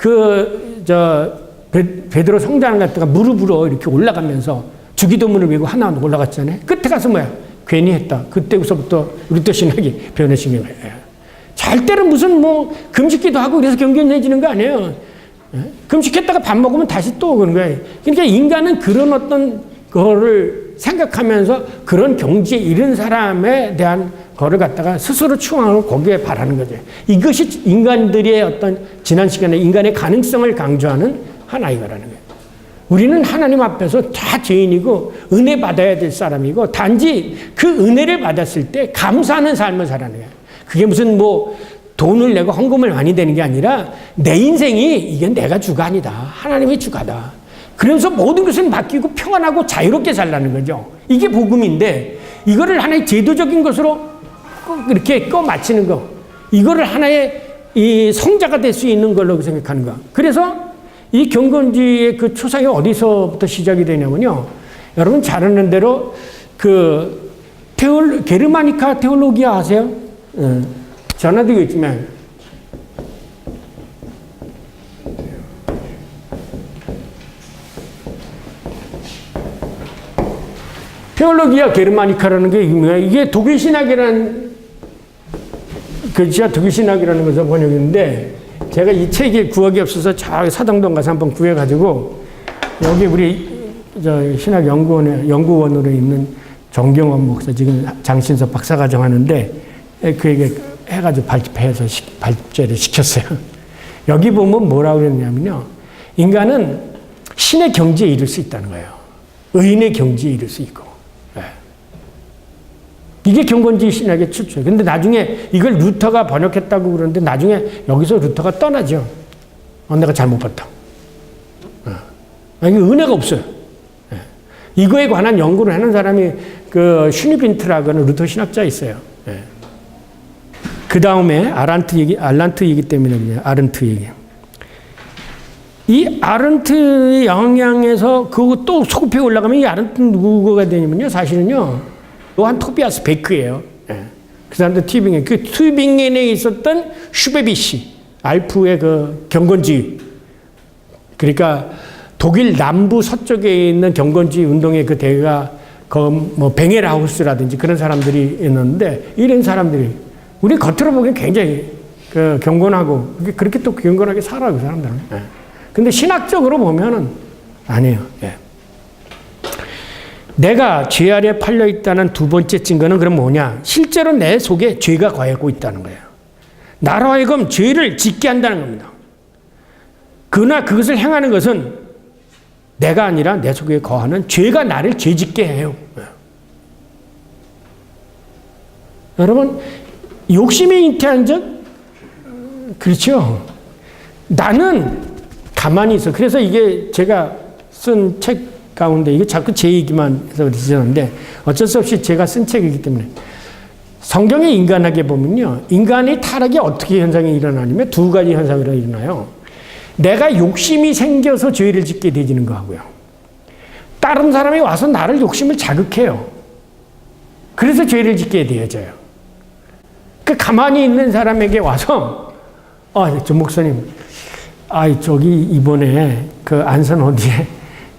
베드로 성당 갔다가 무릎으로 이렇게 올라가면서 주기도문을 메고 하나 올라갔잖아요. 끝에 가서 뭐야? 괜히 했다. 그때부터 루터 신학이 변해진 거예요. 잘 때는 무슨 금식기도 하고 그래서 경건해지는 거 아니에요. 금식했다가 밥 먹으면 다시 또 그런 거예요. 그러니까 인간은 그런 어떤 거를 생각하면서 그런 경지에 이른 사람에 대한 거를 갖다가 스스로 추앙하고 거기에 바라는 거죠. 이것이 인간들의 어떤 지난 시간에 인간의 가능성을 강조하는 하나의 거라는 거예요. 우리는 하나님 앞에서 다 죄인이고 은혜 받아야 될 사람이고, 단지 그 은혜를 받았을 때 감사하는 삶을 살아가는 거예요. 그게 무슨 돈을 내고 헌금을 많이 되는 게 아니라 내 인생이 이게 내가 주가 아니다. 하나님이 주가다. 그러면서 모든 것을 맡기고 평안하고 자유롭게 살라는 거죠. 이게 복음인데, 이거를 하나의 제도적인 것으로 이렇게 맞추는 거, 이거를 하나의 이 성자가 될 수 있는 걸로 생각하는 거. 그래서 이 경건주의의 그 초상이 어디서부터 시작이 되냐면요. 여러분 잘 아는 대로 게르마니카 테올로기아 아세요? 전화드리고 있지만, 테올로기아 게르마니카라는 게 뭐야? 이게 독일 신학이라는, 독일 신학이라는 것을 번역했는데, 제가 이 책이 구하기 없어서 저 사당동 가서 한번 구해가지고, 여기 우리 연구원으로 있는 정경원 목사, 지금 장신섭 박사과정 하는데, 그에게 해가지고 발제를 시켰어요. 여기 보면 뭐라고 그랬냐면요. 인간은 신의 경지에 이를 수 있다는 거예요. 의인의 경지에 이를 수 있고. 이게 경건주의 신학의 출처예요. 근데 나중에 이걸 루터가 번역했다고 그러는데 나중에 여기서 루터가 떠나죠. 내가 잘못 봤다. 이게 은혜가 없어요. 이거에 관한 연구를 하는 사람이 그 슈니빈트라고는 루터 신학자 있어요. 그 다음에 알란트 얘기 때문에 그냥 아른트 얘기. 이 아른트의 영향에서 그거 또 소급해 올라가면 이 아른트 누구가 되냐면요. 사실은요. 요한 토비아스 베크예요. 그 사람도 튜빙겐. 그 튜빙겐에 있었던 슈베비시. 알프의 그 경건주의. 그러니까 독일 남부 서쪽에 있는 경건주의 운동의 그 대가 뭐 뱅헬하우스라든지 그런 사람들이 있는데 이런 사람들이 우리 겉으로 보기엔 굉장히 그 경건하고 그렇게 또 경건하게 살아요, 그 사람들은. 근데 신학적으로 보면은 아니에요. 내가 죄 아래 팔려 있다는 두 번째 증거는 그럼 뭐냐? 실제로 내 속에 죄가 거하고 있다는 거예요. 나로 하여금 죄를 짓게 한다는 겁니다. 그러나 그것을 행하는 것은 내가 아니라 내 속에 거하는 죄가 나를 죄짓게 해요. 여러분, 욕심에 잉태한 적? 그렇죠. 나는 가만히 있어. 그래서 이게 제가 쓴 책 가운데 이게 자꾸 제 얘기만 해서 그러시는데 어쩔 수 없이 제가 쓴 책이기 때문에 성경의 인간학에 보면요. 인간의 타락이 어떻게 현상이 일어나냐면 두 가지 현상이 일어나요. 내가 욕심이 생겨서 죄를 짓게 되지는 거하고요. 다른 사람이 와서 나를 욕심을 자극해요. 그래서 죄를 짓게 되어져요. 그 가만히 있는 사람에게 와서 저 목사님, 저기 이번에 그 안산 어디에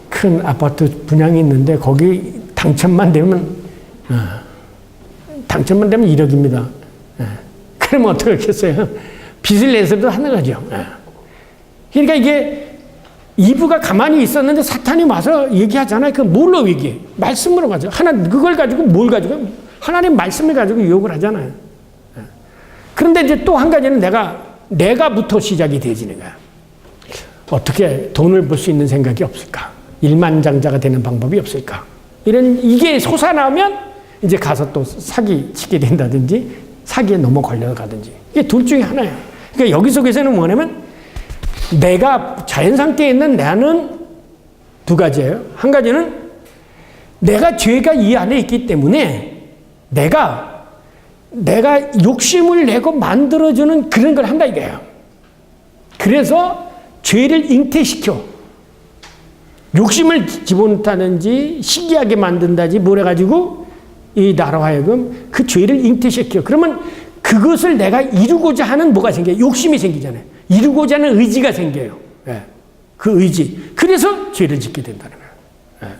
큰 아파트 분양이 있는데 거기 당첨만 되면 1억입니다. 그러면 어떻게 하겠어요? 빚을 내서도 하는 거죠. 그러니까 이게 이브가 가만히 있었는데 사탄이 와서 얘기하잖아요. 그 뭘로 얘기해? 말씀으로 가죠. 그걸 가지고 뭘 가지고? 하나님 말씀을 가지고 유혹을 하잖아요. 그런데 이제 또 한 가지는 내가부터 시작이 되지는 거야. 어떻게 돈을 벌 수 있는 생각이 없을까? 일만장자가 되는 방법이 없을까? 이게 솟아나면 이제 가서 또 사기 치게 된다든지 사기에 넘어 걸려가든지 이게 둘 중에 하나예요. 그러니까 여기 속에서는 뭐냐면 내가 자연 상태에 있는 나는 두 가지예요. 한 가지는 내가 죄가 이 안에 있기 때문에 내가 욕심을 내고 만들어주는 그런 걸 한다 이거예요. 그래서 죄를 잉태시켜 욕심을 집어넣다든지 시기하게 만든다든지 뭘 해가지고 이 나로 하여금 그 죄를 잉태시켜. 그러면 그것을 내가 이루고자 하는 뭐가 생겨요? 욕심이 생기잖아요. 이루고자 하는 의지가 생겨요. 그 의지. 그래서 죄를 짓게 된다는 거예요.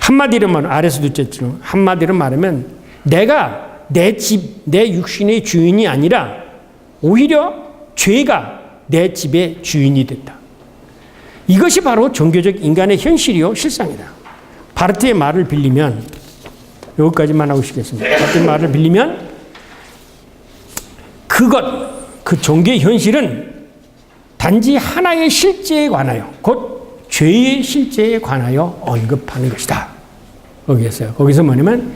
한마디로 말하면 아래서도 쨌죠. 한마디로 말하면 내가 내 육신의 주인이 아니라 오히려 죄가 내 집의 주인이 됐다. 이것이 바로 종교적 인간의 현실이요 실상이다. 바르트의 말을 빌리면 여기까지만 하고 싶겠습니다. 바르트의 말을 빌리면 그 종교의 현실은 단지 하나의 실제에 관하여 곧 죄의 실제에 관하여 언급하는 것이다. 거기서 뭐냐면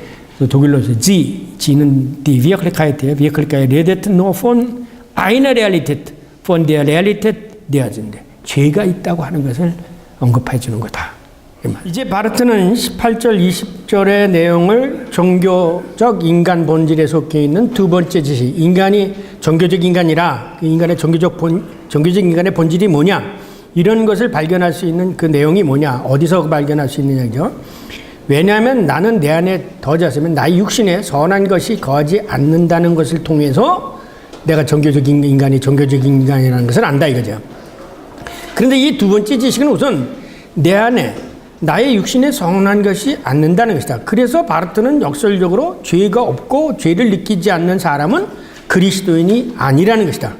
독일로서 G는 die Wirklichkeit, Wirklichkeit redet nur von einer Realität, von der Realität der Sünde. 죄가 있다고 하는 것을 언급해 주는 거다. 이제 바르트는 18절, 20절의 내용을 종교적 인간 본질에 속해 있는 두 번째 지식, 인간이 종교적 인간이라 그 인간의 종교적 인간의 본질이 뭐냐, 이런 것을 발견할 수 있는 그 내용이 뭐냐, 어디서 발견할 수 있느냐죠. 왜냐하면 나는 내 안에 더자으면 나의 육신에 선한 것이 거하지 않는다는 것을 통해서 내가 종교적 인간이라는 것을 안다 이거죠. 그런데 이 두 번째 지식은 우선 내 안에 나의 육신에 선한 것이 않는다는 것이다. 그래서 바르트는 역설적으로 죄가 없고 죄를 느끼지 않는 사람은 그리스도인이 아니라는 것이다.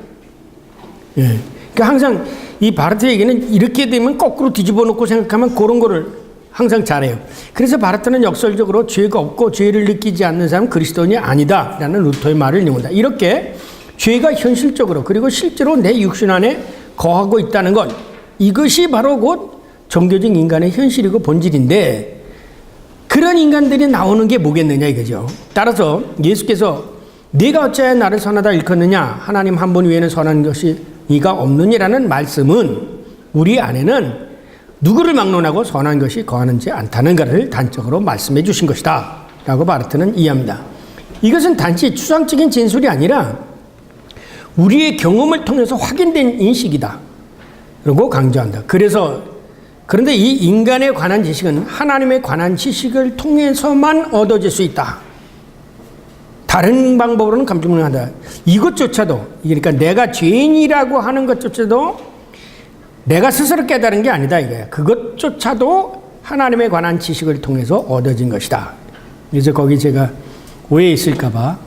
그러니까 항상 이 바르트 얘기는 이렇게 되면 거꾸로 뒤집어 놓고 생각하면 그런 거를 항상 잘해요. 그래서 바르트는 역설적으로 죄가 없고 죄를 느끼지 않는 사람은 그리스도인이 아니다 라는 루터의 말을 인용한다. 이렇게 죄가 현실적으로 그리고 실제로 내 육신 안에 거하고 있다는 것, 이것이 바로 곧 종교적 인간의 현실이고 본질인데, 그런 인간들이 나오는 게 뭐겠느냐 이거죠. 따라서 예수께서 네가 어찌하여 나를 선하다 일컫느냐, 하나님 한 분 외에는 선한 것이 네가 없느니라는 말씀은 우리 안에는 누구를 막론하고 선한 것이 거하는지 않다는 것을 단적으로 말씀해 주신 것이다 라고 바르트는 이해합니다. 이것은 단지 추상적인 진술이 아니라 우리의 경험을 통해서 확인된 인식이다 라고 강조한다. 그런데 이 인간에 관한 지식은 하나님에 관한 지식을 통해서만 얻어질 수 있다. 다른 방법으로는 감지 불능하다. 이것조차도, 그러니까 내가 죄인이라고 하는 것조차도 내가 스스로 깨달은 게 아니다 이거야. 그것조차도 하나님에 관한 지식을 통해서 얻어진 것이다. 그래서 거기 제가 오해 있을까봐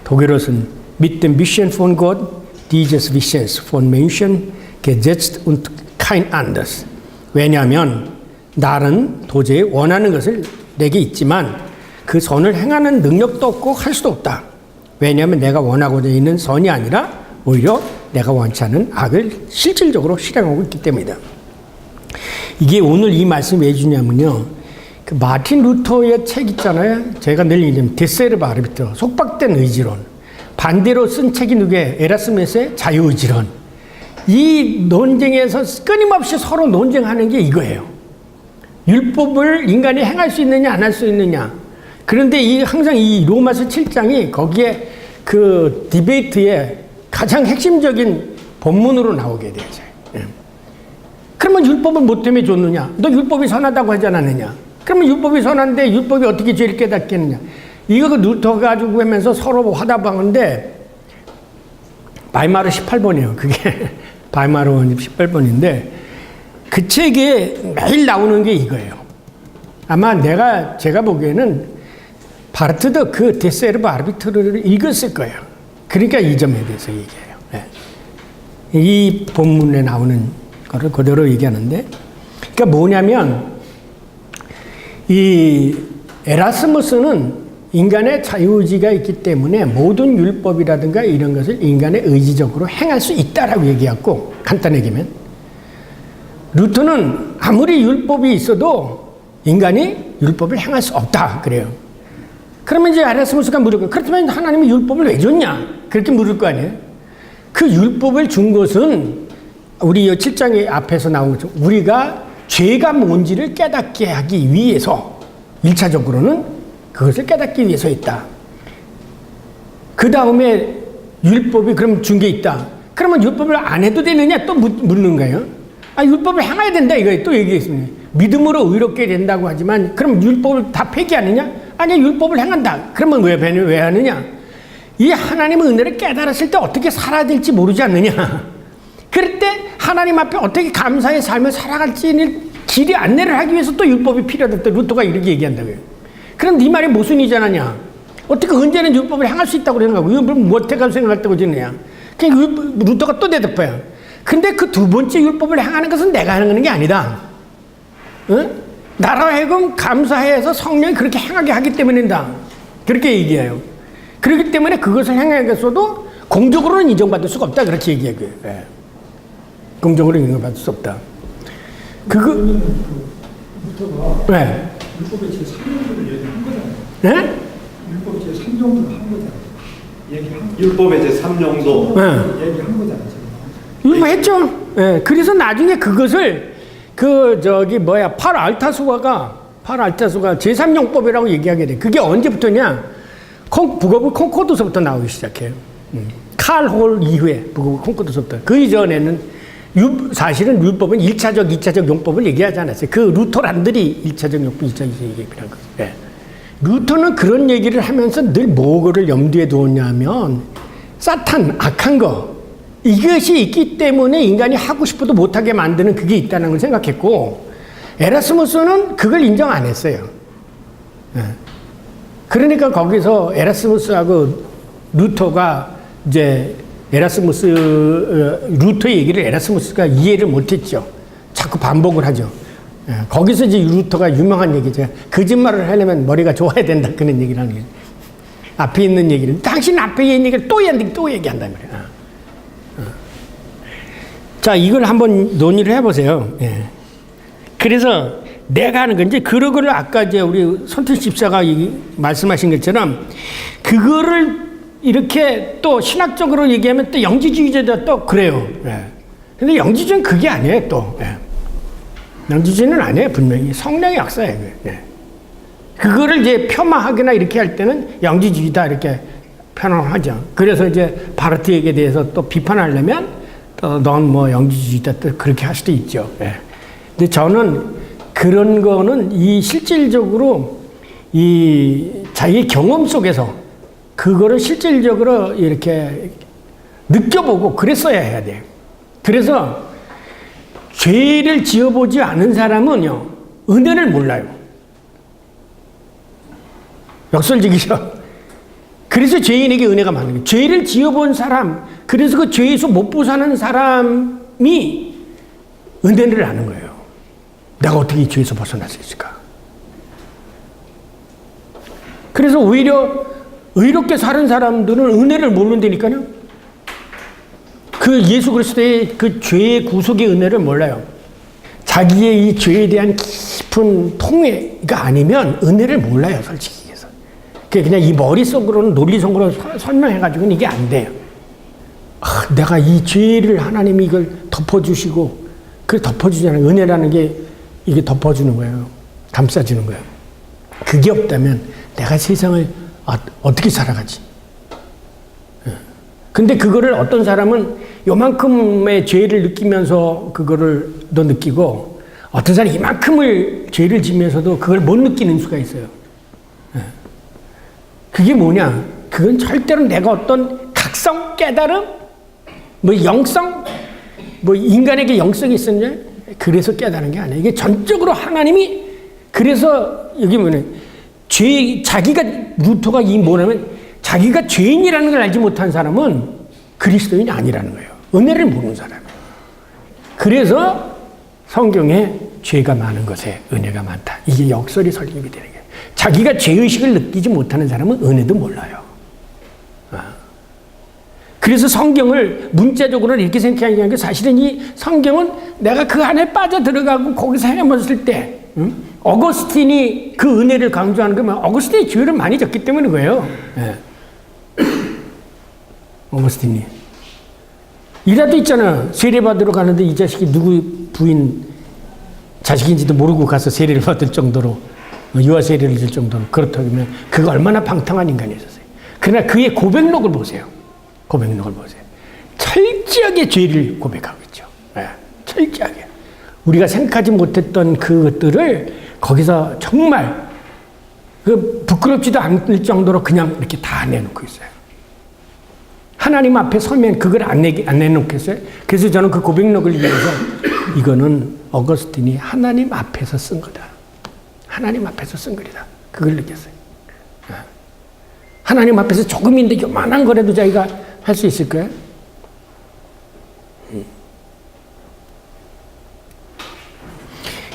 독일어 쓴 Mit dem Bisschen von Gott dieses Wissens von Menschen gesetzt und kein anderes. 왜냐하면 나는 도저히 원하는 것을 내게 있지만 그 선을 행하는 능력도 없고 할 수도 없다. 왜냐하면 내가 원하고자 있는 선이 아니라 오히려 내가 원치 않은 악을 실질적으로 실행하고 있기 때문이다. 이게 오늘 이 말씀 왜 주냐면요, 그 마틴 루터의 책 있잖아요. 제가 늘 얘기하면 데세르 바르비터, 속박된 의지론. 반대로 쓴 책이 누구예요? 에라스무스의 자유의지론. 이 논쟁에서 끊임없이 서로 논쟁하는 게 이거예요. 율법을 인간이 행할 수 있느냐 안 할 수 있느냐. 그런데 항상 이 로마서 7장이 거기에 그 디베이트의 가장 핵심적인 본문으로 나오게 돼요. 그러면 율법을 뭐 때문에 줬느냐? 너 율법이 선하다고 하지 않았느냐? 그러면 율법이 선한데 율법이 어떻게 죄를 깨닫겠느냐? 이거 그 루터가 가지고 하면서 서로 화답하는데, 바이마르 18번이에요. 그게 바이마르 18번인데 그 책에 매일 나오는 게 이거예요. 아마 제가 보기에는 바르트도 그 데세르 바르비트르를 읽었을 거예요. 그러니까 이 점에 대해서 얘기해요. 네. 이 본문에 나오는 거를 그대로 얘기하는데, 그러니까 뭐냐면 이 에라스무스는 인간의 자유의지가 있기 때문에 모든 율법이라든가 이런 것을 인간의 의지적으로 행할 수 있다라고 얘기했고, 간단하게 얘기하면 루터는 아무리 율법이 있어도 인간이 율법을 행할 수 없다 그래요. 그러면 이제 에라스무스가 물을 거예요. 그렇다면 하나님이 율법을 왜 줬냐? 그렇게 물을 거 아니에요. 그 율법을 준 것은 우리 7장의 앞에서 나온 것처럼 우리가 죄가 뭔지를 깨닫게 하기 위해서 1차적으로는 그것을 깨닫기 위해서 있다. 그 다음에 율법이 그럼 준 게 있다. 그러면 율법을 안 해도 되느냐? 또 묻는 거예요. 율법을 행해야 된다 이거예요. 또 얘기했습니다. 믿음으로 의롭게 된다고 하지만 그럼 율법을 다 폐기하느냐? 아니, 율법을 행한다. 그러면 왜 하느냐? 이 하나님의 은혜를 깨달았을 때 어떻게 살아야 될지 모르지 않느냐? 그럴 때 하나님 앞에 어떻게 감사의 삶을 살아갈지 길이 안내를 하기 위해서 또 율법이 필요하다. 루터가 이렇게 얘기한다고요. 그럼 네 말이 모순이잖아냐? 어떻게 언제는 율법을 행할 수 있다고 생각하고 율법을 못해가지고 생각했다고 지느냐? 그러니까 루터가 또 대답해요. 근데 그 두 번째 율법을 행하는 것은 내가 하는 게 아니다. 응? 나라 하여금 감사해서 성령이 그렇게 행하게 하기 때문이다. 그렇게 얘기해요. 그렇기 때문에 그것을 행하겠어도 공적으로는 인정받을 수가 없다. 그렇게 얘기해요. 네. 공적으로 인정받을 수 없다. 루터가 네. 율법의 제3정도를 얘기한 거잖아요. 네? 율법의 제3정도를 한 거잖아요. 율법의 제3정도 네. 얘기한 거잖아요. 율법 했죠. 네. 그래서 나중에 그것을 팔 알타수가가 제3용법이라고 얘기하게 돼. 그게 언제부터냐? 북어부 콩코드서부터 나오기 시작해요. 칼홀 이후에 북어부 콩코드서부터. 그 이전에는 사실은 율법은 1차적, 2차적 용법을 얘기하지 않았어요. 그 루터란들이 1차적 용법, 2차적 얘기라는 거죠. 네. 루터는 그런 얘기를 하면서 늘 뭐를 염두에 두었냐면 사탄, 악한 거, 이것이 있기 때문에 인간이 하고 싶어도 못하게 만드는 그게 있다는 걸 생각했고, 에라스무스는 그걸 인정 안 했어요. 네. 그러니까 거기서 에라스무스하고 루터가 이제 루터의 얘기를 에라스무스가 이해를 못했죠. 자꾸 반복을 하죠. 거기서 이제 루터가 유명한 얘기죠. 거짓말을 하려면 머리가 좋아야 된다. 그런 얘기를 하는 거예요. 앞에 있는 얘기를, 당신 앞에 있는 얘기를 또 얘기한단 말이에요. 자, 이걸 한번 논의를 해보세요. 예. 그래서 내가 하는 건 이제 그거를 아까 이제 우리 손태 집사가 말씀하신 것처럼 그거를 이렇게 또 신학적으로 얘기하면 또 영지주의자다 또 그래요. 예. 근데 영지주의는 그게 아니에요, 또. 예. 영지주의는 아니에요, 분명히. 성령의 역사예요. 예. 그거를 이제 폄하하거나 이렇게 할 때는 영지주의다 이렇게 표현하죠. 그래서 이제 바르트에게 대해서 또 비판하려면 또 넌 뭐 영지주의다 또 그렇게 할 수도 있죠. 예. 근데 저는 그런 거는 이 실질적으로 이 자기 경험 속에서 그거를 실질적으로 이렇게 느껴보고 그랬어야 해야 돼요. 그래서 죄를 지어보지 않은 사람은요, 은혜를 몰라요. 역설적이죠. 그래서 죄인에게 은혜가 많은 거예요. 죄를 지어본 사람, 그래서 그 죄에서 못 벗어나는 사람이 은혜를 아는 거예요. 내가 어떻게 이 죄에서 벗어날 수 있을까? 그래서 오히려 의롭게 사는 사람들은 은혜를 모른다니까요. 그 예수 그리스도의 그 죄의 구속의 은혜를 몰라요. 자기의 이 죄에 대한 깊은 통회가 아니면 은혜를 몰라요, 솔직히 얘기해서. 그냥 이 머릿속으로는 논리적으로 설명해가지고는 이게 안 돼요. 내가 이 죄를 하나님이 이걸 덮어주시고, 그걸 덮어주잖아요. 은혜라는 게 이게 덮어주는 거예요. 감싸주는 거예요. 그게 없다면 내가 세상을 어떻게 살아가지? 근데 그거를 어떤 사람은 요만큼의 죄를 느끼면서 그거를 또 느끼고, 어떤 사람이 이만큼을 죄를 지면서도 그걸 못 느끼는 수가 있어요. 그게 뭐냐? 그건 절대로 내가 어떤 각성, 깨달음, 뭐 영성, 뭐 인간에게 영성이 있었냐? 그래서 깨달은 게 아니에요. 이게 전적으로 하나님이, 그래서 여기 뭐냐면 자기가 루터가 뭐냐면 자기가 죄인이라는 걸 알지 못한 사람은 그리스도인이 아니라는 거예요. 은혜를 모르는 사람이에요. 그래서 성경에 죄가 많은 것에 은혜가 많다. 이게 역설이 설립이 되는 거예요. 자기가 죄의식을 느끼지 못하는 사람은 은혜도 몰라요. 그래서 성경을 문자적으로는 이렇게 생각하는 게, 사실은 이 성경은 내가 그 안에 빠져 들어가고 거기서 헤매었을 때, 어거스틴이 그 은혜를 강조하는 거면 어거스틴이 죄를 많이 졌기 때문인 거예요. 네. 어거스틴이. 이라도 있잖아. 세례받으러 가는데 이 자식이 누구 부인 자식인지도 모르고 가서 세례를 받을 정도로, 유아 세례를 줄 정도로, 그렇다면 그가 얼마나 방탕한 인간이었어요. 그러나 그의 고백록을 보세요. 고백록을 보세요. 철저하게 죄를 고백하고 있죠. 네. 철저하게. 우리가 생각하지 못했던 그것들을 거기서 정말 부끄럽지도 않을 정도로 그냥 이렇게 다 내놓고 있어요. 하나님 앞에 서면 그걸 안 내놓겠어요? 그래서 저는 그 고백록을 위해서 이거는 어거스틴이 하나님 앞에서 쓴 거다. 하나님 앞에서 쓴 글이다. 그걸 느꼈어요. 하나님 앞에서 조금인데 요만한 거라도 자기가 할 수 있을까요?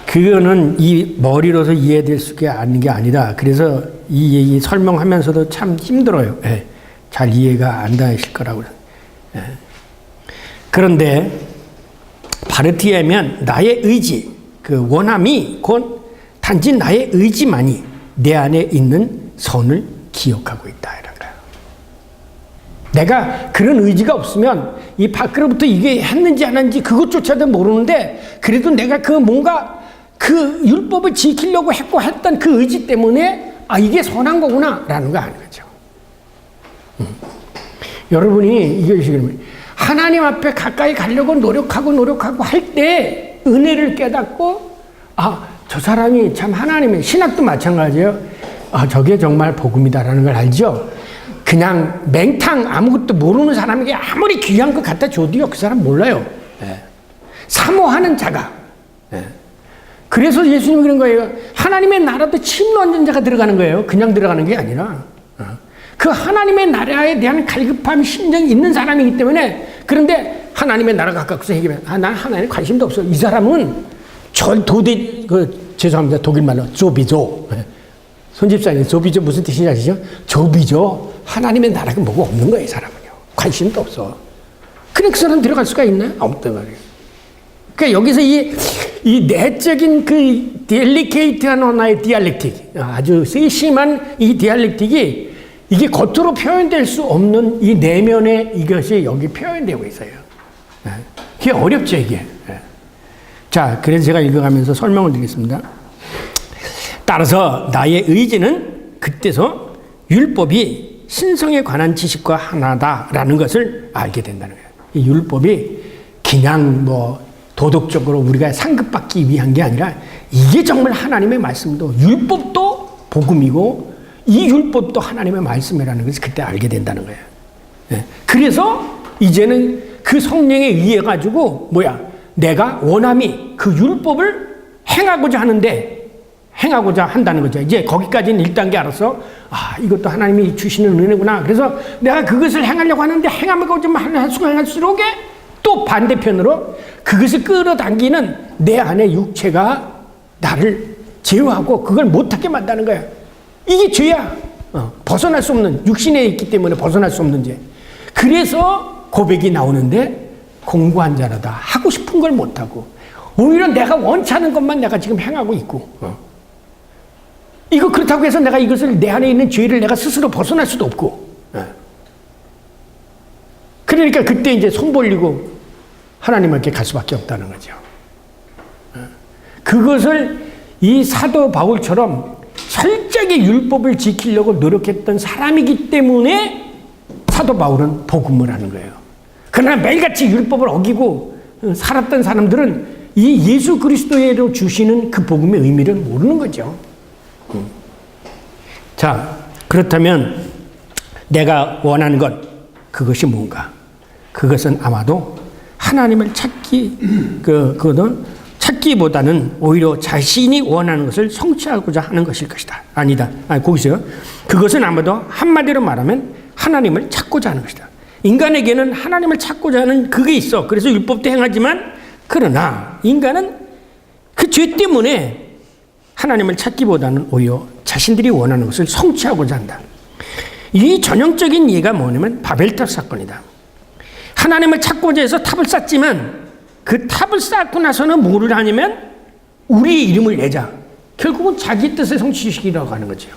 그거는 이 머리로서 이해될 수가 있는 게 아니라, 그래서 이 얘기 설명하면서도 참 힘들어요. 예, 잘 이해가 안 되실 거라고. 예. 그런데 바르트에 하면 나의 의지, 그 원함이 곧 단지 나의 의지만이 내 안에 있는 선을 기억하고 있다. 이런 거예요. 내가 그런 의지가 없으면 이 밖으로부터 이게 했는지 안 했는지 그것조차도 모르는데, 그래도 내가 그 뭔가 그 율법을 지키려고 했던 그 의지 때문에 이게 선한 거구나 라는 거 아는 거죠. 여러분이 이것이 하나님 앞에 가까이 가려고 노력하고 할 때 은혜를 깨닫고, 저 사람이 참 하나님의, 신학도 마찬가지예요. 저게 정말 복음이다라는 걸 알죠. 그냥 맹탕 아무것도 모르는 사람에게 아무리 귀한 것 갖다 줘도요, 그 사람 몰라요. 네. 사모하는 자가. 네. 그래서 예수님이 그런 거예요. 하나님의 나라도 침노하는 자가 들어가는 거예요. 그냥 들어가는 게 아니라. 그 하나님의 나라에 대한 갈급함, 심정이 있는 사람이기 때문에. 그런데 하나님의 나라가 가까워서 얘기하면 난 하나님에 관심도 없어. 이 사람은 죄송합니다. 독일말로 조비조. 손집사님, 조비조 무슨 뜻인지 아시죠? 조비조. 하나님의 나라가 뭐가 없는 거예요, 사람은요. 관심도 없어. 그래, 그 사람 들어갈 수가 있나요? 없단 말이에요. 그러니까 여기서 이 내적인 그 딜리케이트한 하나의 디알렉틱, 아주 세심한 이 디알렉틱이 이게 겉으로 표현될 수 없는 이 내면의 이것이 여기 표현되고 있어요. 그게 어렵죠, 이게. 자, 그래서 제가 읽어가면서 설명을 드리겠습니다. 따라서 나의 의지는 그때서 율법이 신성에 관한 지식과 하나다라는 것을 알게 된다는 거예요. 이 율법이 그냥 도덕적으로 우리가 상급받기 위한 게 아니라 이게 정말 하나님의 말씀도 율법도 복음이고 이 율법도 하나님의 말씀이라는 것을 그때 알게 된다는 거예요. 그래서 이제는 그 성령에 의해 가지고 내가 원함이 그 율법을 행하고자 한다는 거죠. 이제 거기까지는 1단계 알았어. 이것도 하나님이 주시는 은혜구나. 그래서 내가 그것을 행하려고 하는데 행하면 좀 할수록 또 반대편으로 그것을 끌어당기는 내 안의 육체가 나를 제어하고 그걸 못하게 만드는 거야. 이게 죄야. 벗어날 수 없는, 육신에 있기 때문에 벗어날 수 없는 죄. 그래서 고백이 나오는데 공부한 자라다. 하고 싶은 걸 못하고 오히려 내가 원치 않은 것만 내가 지금 행하고 있고 이거 그렇다고 해서 내가 이것을 내 안에 있는 죄를 내가 스스로 벗어날 수도 없고 그러니까 그때 이제 손 벌리고 하나님께 갈 수밖에 없다는 거죠. 그것을 이 사도 바울처럼 철저하게 율법을 지키려고 노력했던 사람이기 때문에 사도 바울은 복음을 하는 거예요. 그러나 매일같이 율법을 어기고 살았던 사람들은 이 예수 그리스도로 주시는 그 복음의 의미를 모르는 거죠. 자, 그렇다면 내가 원하는 것, 그것이 뭔가? 그것은 아마도 하나님을 그거는 찾기보다는 오히려 자신이 원하는 것을 성취하고자 하는 것일 것이다. 아니다. 거기서요. 그것은 아마도 한마디로 말하면 하나님을 찾고자 하는 것이다. 인간에게는 하나님을 찾고자 하는 그게 있어. 그래서 율법도 행하지만 그러나 인간은 그 죄 때문에 하나님을 찾기보다는 오히려 자신들이 원하는 것을 성취하고자 한다. 이 전형적인 예가 뭐냐면 바벨탑 사건이다. 하나님을 찾고자 해서 탑을 쌓지만 그 탑을 쌓고 나서는 뭐를 하냐면 우리 이름을 내자. 결국은 자기 뜻을 성취시키려고 하는 거죠.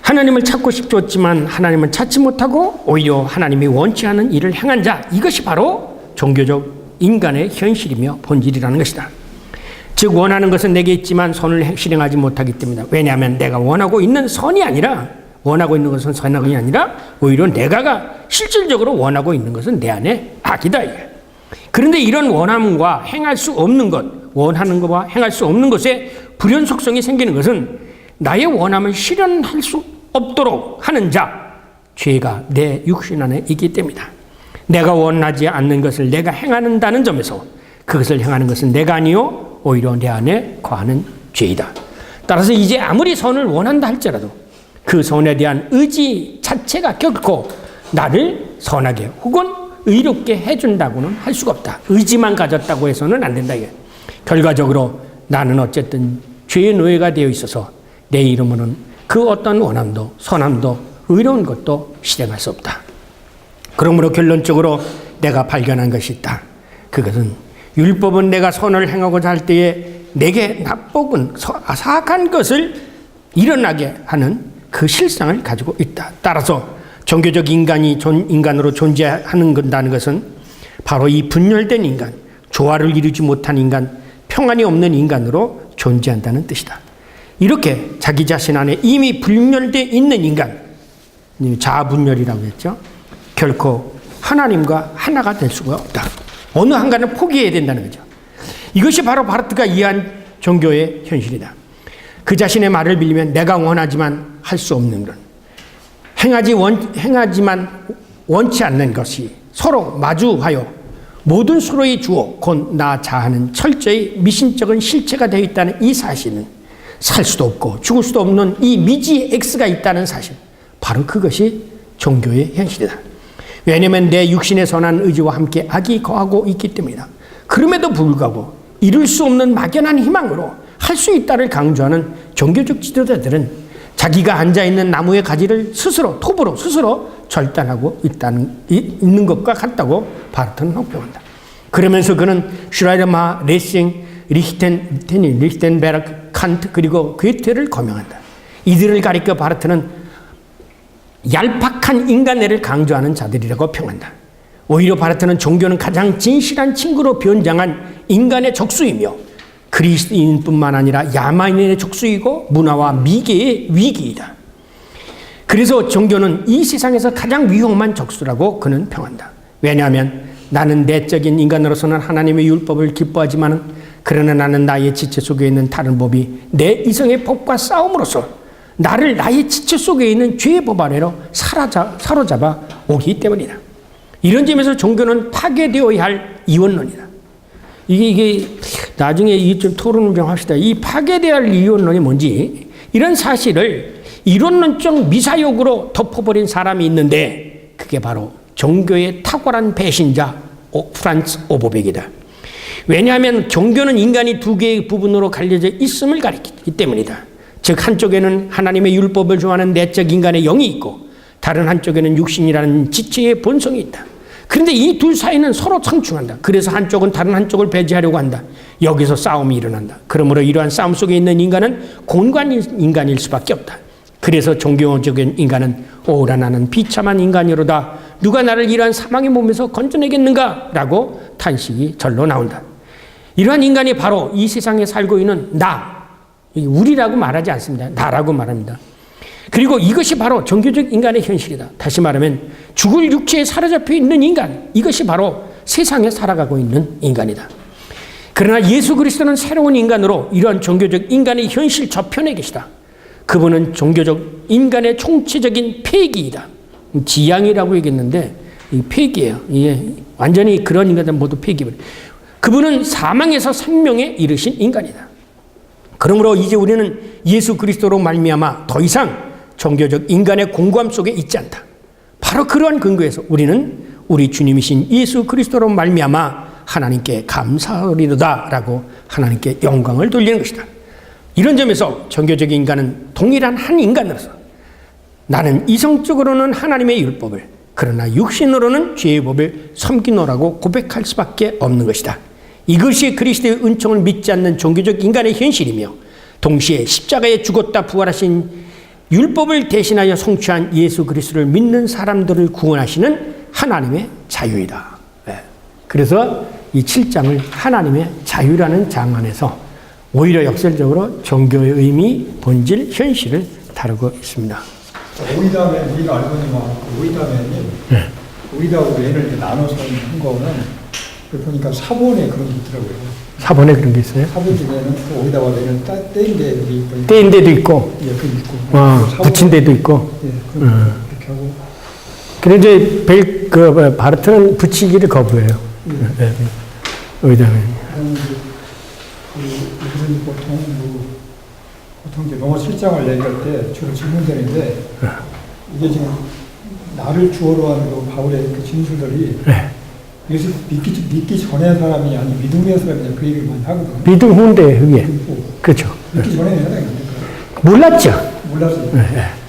하나님을 찾고 싶었지만 하나님을 찾지 못하고 오히려 하나님이 원치 않은 일을 행한 자, 이것이 바로 종교적 인간의 현실이며 본질이라는 것이다. 즉 원하는 것은 내게 있지만 선을 실행하지 못하기 때문이다. 왜냐하면 내가 원하고 있는 선이 아니라 원하고 있는 것은 선악이 아니라 오히려 내가 실질적으로 원하고 있는 것은 내 안에 악이다. 그런데 이런 원함과 행할 수 없는 것, 원하는 것과 행할 수 없는 것에 불연속성이 생기는 것은 나의 원함을 실현할 수 없도록 하는 자, 죄가 내 육신 안에 있기 때문이다. 내가 원하지 않는 것을 내가 행한다는 점에서 그것을 행하는 것은 내가 아니요 오히려 내 안에 거하는 죄이다. 따라서 이제 아무리 선을 원한다 할지라도 그 선에 대한 의지 자체가 결코 나를 선하게 혹은 의롭게 해준다고는 할 수가 없다. 의지만 가졌다고 해서는 안 된다. 결과적으로 나는 어쨌든 죄의 노예가 되어 있어서 내 이름으로는 그 어떤 원함도 선함도 의로운 것도 실행할 수 없다. 그러므로 결론적으로 내가 발견한 것이 있다. 그것은 율법은 내가 선을 행하고자 할 때에 내게 나쁘고 사악한 것을 일어나게 하는 그 실상을 가지고 있다. 따라서 종교적 인간으로 존재하는 것은 바로 이 분열된 인간, 조화를 이루지 못한 인간, 평안이 없는 인간으로 존재한다는 뜻이다. 이렇게 자기 자신 안에 이미 분열되어 있는 인간, 자아분열이라고 했죠. 결코 하나님과 하나가 될 수가 없다. 어느 한가는 포기해야 된다는 거죠. 이것이 바로 바르트가 이해한 종교의 현실이다. 그 자신의 말을 빌리면 내가 원하지만 할 수 없는 것, 행하지만 원치 않는 것이 서로 마주하여 모든 서로의 주어 곧 나 자아는 철저히 미신적인 실체가 되어 있다는 이 사실은 살 수도 없고 죽을 수도 없는 이 미지의 X가 있다는 사실, 바로 그것이 종교의 현실이다. 왜냐하면 내 육신의 선한 의지와 함께 악이 거하고 있기 때문이다. 그럼에도 불구하고 이룰 수 없는 막연한 희망으로 할 수 있다를 강조하는 종교적 지도자들은 자기가 앉아있는 나무의 가지를 스스로 톱으로 스스로 절단하고 있는 것과 같다고 바르트는 혹평한다. 그러면서 그는 슈라이르마, 레싱, 리히텐베르크, 칸트 그리고 괴테를 거명한다. 이들을 가리켜 바르트는 얄팍한 인간애를 강조하는 자들이라고 평한다. 오히려 바르트는 종교는 가장 진실한 친구로 변장한 인간의 적수이며 그리스도인뿐만 아니라 야만인의 적수이고 문화와 미개의 위기이다. 그래서 종교는 이 세상에서 가장 위험한 적수라고 그는 평한다. 왜냐하면 나는 내적인 인간으로서는 하나님의 율법을 기뻐하지만 그러나 나는 나의 지체 속에 있는 다른 법이 내 이성의 법과 싸움으로써 나를 나의 지체 속에 있는 죄의 법 아래로 사로잡아 오기 때문이다. 이런 점에서 종교는 파괴되어야 할 이원론이다. 이게 나중에 이 좀 토론을 좀 합시다. 이 파괴되어야 할 이원론이 뭔지 이런 사실을 이론론적 미사욕으로 덮어버린 사람이 있는데 그게 바로 종교의 탁월한 배신자 프란츠 오버백이다. 왜냐하면 종교는 인간이 두 개의 부분으로 갈려져 있음을 가리키기 때문이다. 즉 한쪽에는 하나님의 율법을 좋아하는 내적 인간의 영이 있고 다른 한쪽에는 육신이라는 지체의 본성이 있다. 그런데 이 둘 사이는 서로 상충한다. 그래서 한쪽은 다른 한쪽을 배제하려고 한다. 여기서 싸움이 일어난다. 그러므로 이러한 싸움 속에 있는 인간은 곤관인 인간일 수밖에 없다. 그래서 종교적인 인간은 오라 나는 비참한 인간이로다. 누가 나를 이러한 사망의 몸에서 건져내겠는가? 라고 탄식이 절로 나온다. 이러한 인간이 바로 이 세상에 살고 있는 나, 우리라고 말하지 않습니다. 나라고 말합니다. 그리고 이것이 바로 종교적 인간의 현실이다. 다시 말하면 죽을 육체에 사로잡혀 있는 인간, 이것이 바로 세상에 살아가고 있는 인간이다. 그러나 예수 그리스도는 새로운 인간으로 이러한 종교적 인간의 현실 저편에 계시다. 그분은 종교적 인간의 총체적인 폐기이다. 지향이라고 얘기했는데 이 폐기예요. 이게 완전히 그런 인간들 모두 폐기입니다. 그분은 사망에서 생명에 이르신 인간이다. 그러므로 이제 우리는 예수 그리스도로 말미암아 더 이상 종교적 인간의 공고함 속에 있지 않다. 바로 그러한 근거에서 우리는 우리 주님이신 예수 그리스도로 말미암아 하나님께 감사하리로다라고 하나님께 영광을 돌리는 것이다. 이런 점에서 종교적 인간은 동일한 한 인간으로서 나는 이성적으로는 하나님의 율법을 그러나 육신으로는 죄의 법을 섬기노라고 고백할 수밖에 없는 것이다. 이것이 그리스도의 은총을 믿지 않는 종교적 인간의 현실이며 동시에 십자가에 죽었다 부활하신 율법을 대신하여 성취한 예수 그리스도를 믿는 사람들을 구원하시는 하나님의 자유이다. 그래서 이 7장을 하나님의 자유라는 장 안에서 오히려 역설적으로 종교의 의미, 본질, 현실을 다루고 있습니다. 오이다면 우리가 알고 있는 오이다면이 오이다하고 맨을 나눠서 한 거는 보니까 사본에 그런 게 있더라고요. 사본에 그런 게 있어요? 사본 중에는 그 오이다와 맨을 떼인 데도 있고 떼인 데도 있고 예, 그 있고 붙인 데도 있고 예, 그렇게 하고 그런데 이제 바르트는 붙이기를 거부해요. 의자는. 우리는 보통 이제 영어 실장을 얘기할 때 주로 질문되는데 이게 지금 나를 주어로 하는 그 바울의 그 진술들이 예수 믿기 전에 사람이 아니 믿음 후의 사람이냐 그 얘기를 많이 하거든요. 믿음 후인데 그게 그렇죠. 믿기 전에는 사람인데 몰랐죠. 몰랐어요.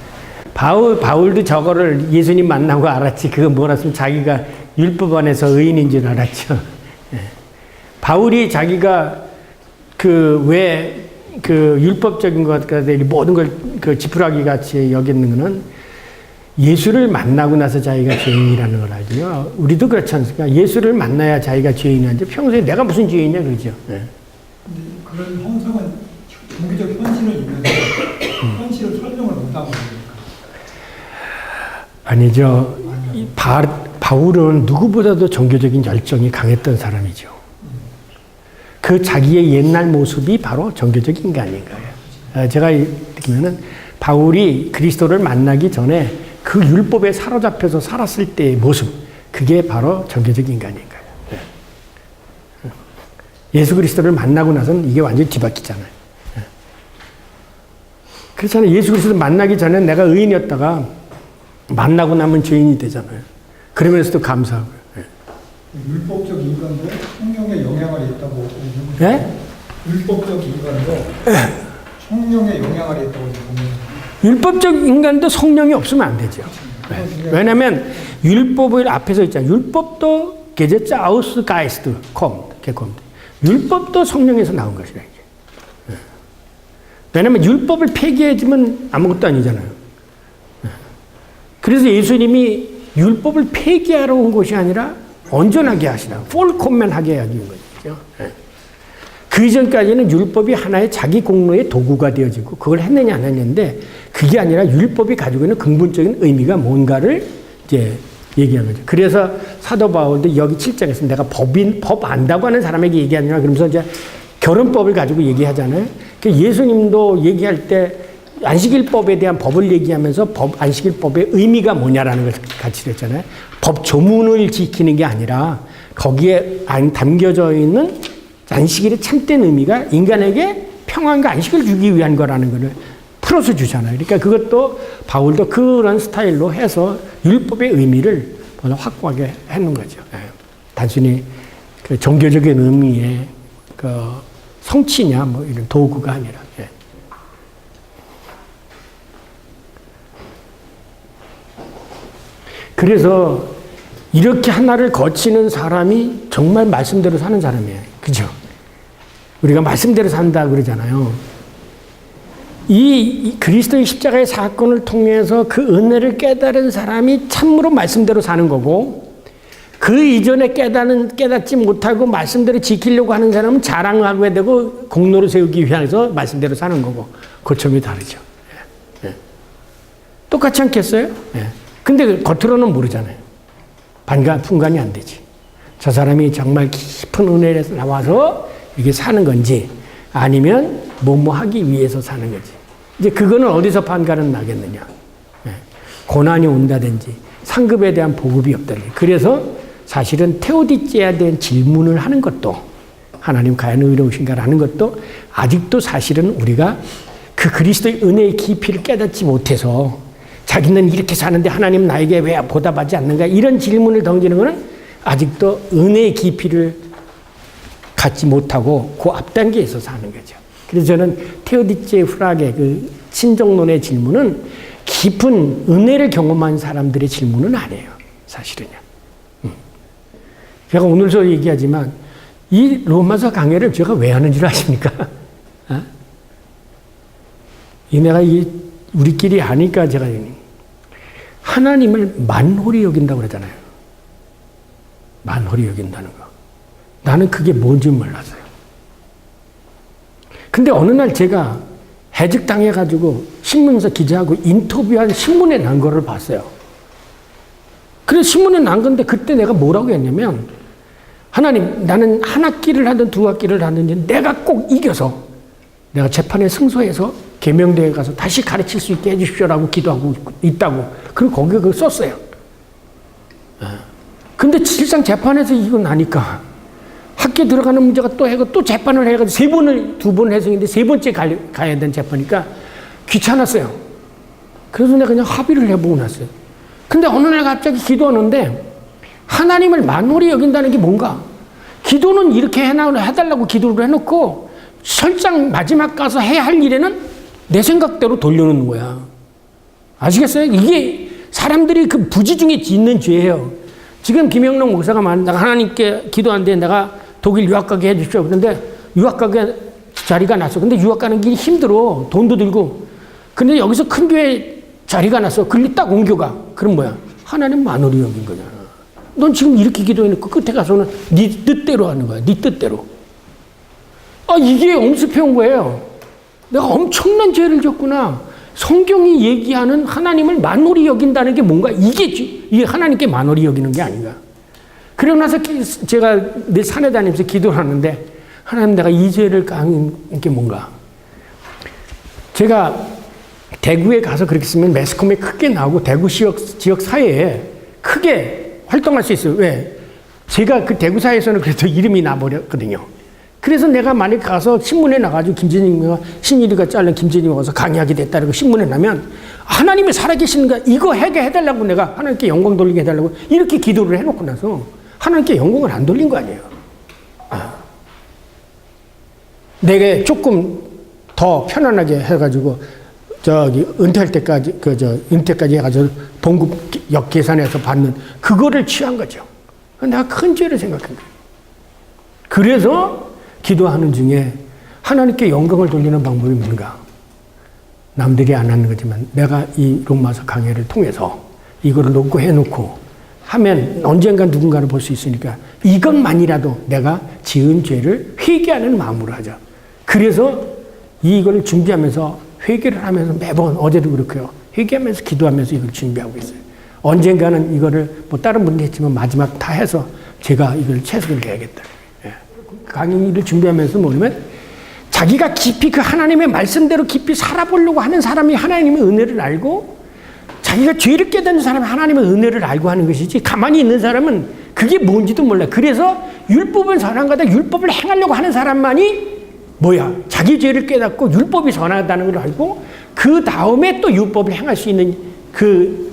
바울도 저거를 예수님 만나고 알았지. 그거 몰랐으면 자기가 율법 안에서 의인인 줄 알았죠. 바울이 자기가 왜 율법적인 것까지 모든 걸 지푸라기 같이 여기는 거는 예수를 만나고 나서 자기가 죄인이라는 걸 알고요. 우리도 그렇지 않습니까? 예수를 만나야 자기가 죄인이한데 평소에 내가 무슨 죄인이냐 그러죠. 근데 그런 형성은 종교적 현실은 있는데 현실을 설명을 못하고 있으니까. 아니죠. 바울은 누구보다도 종교적인 열정이 강했던 사람이죠. 그 자기의 옛날 모습이 바로 종교적 인간인 거예요. 제가 느끼면은 바울이 그리스도를 만나기 전에 그 율법에 사로잡혀서 살았을 때의 모습, 그게 바로 종교적 인간인 거예요. 예수 그리스도를 만나고 나서는 이게 완전히 뒤바뀌잖아요. 그렇잖아요. 예수 그리스도를 만나기 전에 내가 의인이었다가 만나고 나면 죄인이 되잖아요. 그러면서도 감사하고요. 율법적 인간도 성령의 영향 영향을 있다고 예? 율법적 인간도 성령의 영향을 있다고 보면 율법적 인간도 성령이 없으면 안 되죠. 왜냐하면 율법을 앞에서 있잖아요. 율법도 Gesetz aus Geist kommt. 율법도 성령에서 나온 것이라 이게. 왜냐하면 율법을 폐기해주면 아무것도 아니잖아요. 그래서 예수님이 율법을 폐기하러 온 것이 아니라 온전하게 하시라. 폴콤맨하게 하기 위한 거죠. 그 이전까지는 율법이 하나의 자기 공로의 도구가 되어지고 그걸 했느냐 안 했는데 그게 아니라 율법이 가지고 있는 근본적인 의미가 뭔가를 이제 얘기한 거죠. 그래서 사도 바울도 여기 7장에서 내가 법 안다고 하는 사람에게 얘기하느냐 그러면서 이제 결혼법을 가지고 얘기하잖아요. 예수님도 얘기할 때 안식일법에 대한 법을 얘기하면서 안식일법의 의미가 뭐냐라는 것을 같이 했잖아요. 법 조문을 지키는 게 아니라 거기에 담겨져 있는 안식일의 참된 의미가 인간에게 평안과 안식을 주기 위한 거라는 것을 풀어서 주잖아요. 그러니까 그것도 바울도 그런 스타일로 해서 율법의 의미를 확고하게 해놓은 거죠. 단순히 그 종교적인 의미의 그 성취냐 뭐 이런 도구가 아니라. 그래서 이렇게 하나를 거치는 사람이 정말 말씀대로 사는 사람이에요. 그죠? 우리가 말씀대로 산다 그러잖아요. 이 그리스도의 십자가의 사건을 통해서 그 은혜를 깨달은 사람이 참으로 말씀대로 사는 거고 그 이전에 깨닫지 못하고 말씀대로 지키려고 하는 사람은 자랑하게 되고 공로를 세우기 위해서 말씀대로 사는 거고 그 점이 다르죠. 똑같지 않겠어요? 근데 겉으로는 모르잖아요. 분간이 안 되지. 저 사람이 정말 깊은 은혜에서 나와서 이게 사는 건지 아니면 뭐뭐 하기 위해서 사는 거지. 이제 그거는 어디서 판가는 나겠느냐. 고난이 온다든지 상급에 대한 보급이 없다든지. 그래서 사실은 테오디제에 대한 질문을 하는 것도 하나님 과연 의로우신가라는 것도 아직도 사실은 우리가 그 그리스도의 은혜의 깊이를 깨닫지 못해서 자기는 이렇게 사는데 하나님 나에게 왜 보답하지 않는가 이런 질문을 던지는 것은 아직도 은혜의 깊이를 갖지 못하고 그 앞단계에서 사는 거죠. 그래서 저는 테오디체 프락의 그 신정론의 질문은 깊은 은혜를 경험한 사람들의 질문은 아니에요. 사실은요. 제가 오늘도 얘기하지만 이 로마서 강해를 제가 왜 하는지를 아십니까? 내가 우리끼리 하니까 제가 하나님을 만홀히 여긴다고 그러잖아요. 만홀히 여긴다는 거. 나는 그게 뭔지 몰랐어요. 근데 어느 날 제가 해직당해가지고 신문사 기자하고 인터뷰한 신문에 난 거를 봤어요. 그래서 신문에 난 건데 그때 내가 뭐라고 했냐면 하나님 나는 한 학기를 하든 두 학기를 하든지 내가 꼭 이겨서 내가 재판에 승소해서 계명대에 가서 다시 가르칠 수 있게 해주십시오라고 기도하고 있다고. 그리고 거기에 그걸 썼어요. 근데 실상 재판에서 이거 나니까 학교에 들어가는 문제가 또 해고 또 재판을 해가지고 두 번 해석인데 세 번째 가야 되는 재판이니까 귀찮았어요. 그래서 내가 그냥 합의를 해보고 났어요. 근데 어느 날 갑자기 기도하는데 하나님을 만홀히 여긴다는 게 뭔가? 기도는 이렇게 해달라고 기도를 해놓고 설상 마지막 가서 해야 할 일에는 내 생각대로 돌려놓는 거야. 아시겠어요? 이게 사람들이 그 부지 중에 짓는 죄예요. 지금 김영록 목사가 말한다. 하나님께 기도하는데 내가 독일 유학 가게 해주십시오. 그런데 유학 가게 자리가 났어. 근데 유학 가는 길이 힘들어. 돈도 들고. 근데 여기서 큰 교회 자리가 났어. 글리 딱 옮겨가. 그럼 뭐야? 하나님 만홀히 여긴 거잖아. 넌 지금 이렇게 기도해놓고 끝에 가서는 네 뜻대로 하는 거야. 네 뜻대로. 이게 엄습해온 거예요. 내가 엄청난 죄를 졌구나. 성경이 얘기하는 하나님을 만홀히 여긴다는 게 뭔가 이게 하나님께 만홀히 여기는 게 아닌가. 그러고 나서 제가 늘 산에 다니면서 기도를 하는데 하나님 내가 이 죄를 깡는 게 뭔가. 제가 대구에 가서 그렇게 쓰면 매스컴에 크게 나오고 대구 지역 사회에 크게 활동할 수 있어요. 왜? 제가 그 대구 사회에서는 그래도 이름이 나버렸거든요. 그래서 내가 만약 가서 신문에 나가지고 김재님과 신일이가 잘린 김재님이 와서 강의하게 됐다고 신문에 나면 하나님이 살아계시는가 이거 해달라고 내가 하나님께 영광 돌리게 해달라고 이렇게 기도를 해놓고 나서 하나님께 영광을 안 돌린 거 아니에요. 내게 조금 더 편안하게 해가지고 저기 은퇴할 때까지 은퇴까지 해가지고 봉급 역계산해서 받는 그거를 취한 거죠. 내가 큰 죄를 생각한 거예요. 그래서 기도하는 중에 하나님께 영광을 돌리는 방법이 뭔가? 남들이 안 하는 거지만 내가 이 로마서 강해를 통해서 이거를 놓고 해놓고 하면 언젠가 누군가를 볼 수 있으니까 이것만이라도 내가 지은 죄를 회개하는 마음으로 하자. 그래서 이걸 준비하면서 회개를 하면서 매번 어제도 그렇고요. 회개하면서 기도하면서 이걸 준비하고 있어요. 언젠가는 이거를 뭐 다른 분도 했지만 마지막 다 해서 제가 이걸 최선을 다해야겠다. 예. 강의를 준비하면서 뭐냐면 자기가 깊이 그 하나님의 말씀대로 깊이 살아보려고 하는 사람이 하나님의 은혜를 알고 자기가 죄를 깨닫는 사람이 하나님의 은혜를 알고 하는 것이지 가만히 있는 사람은 그게 뭔지도 몰라. 그래서 율법은 선한가다 율법을 행하려고 하는 사람만이 뭐야? 자기 죄를 깨닫고 율법이 선하다는 걸 알고 그 다음에 또 율법을 행할 수 있는 그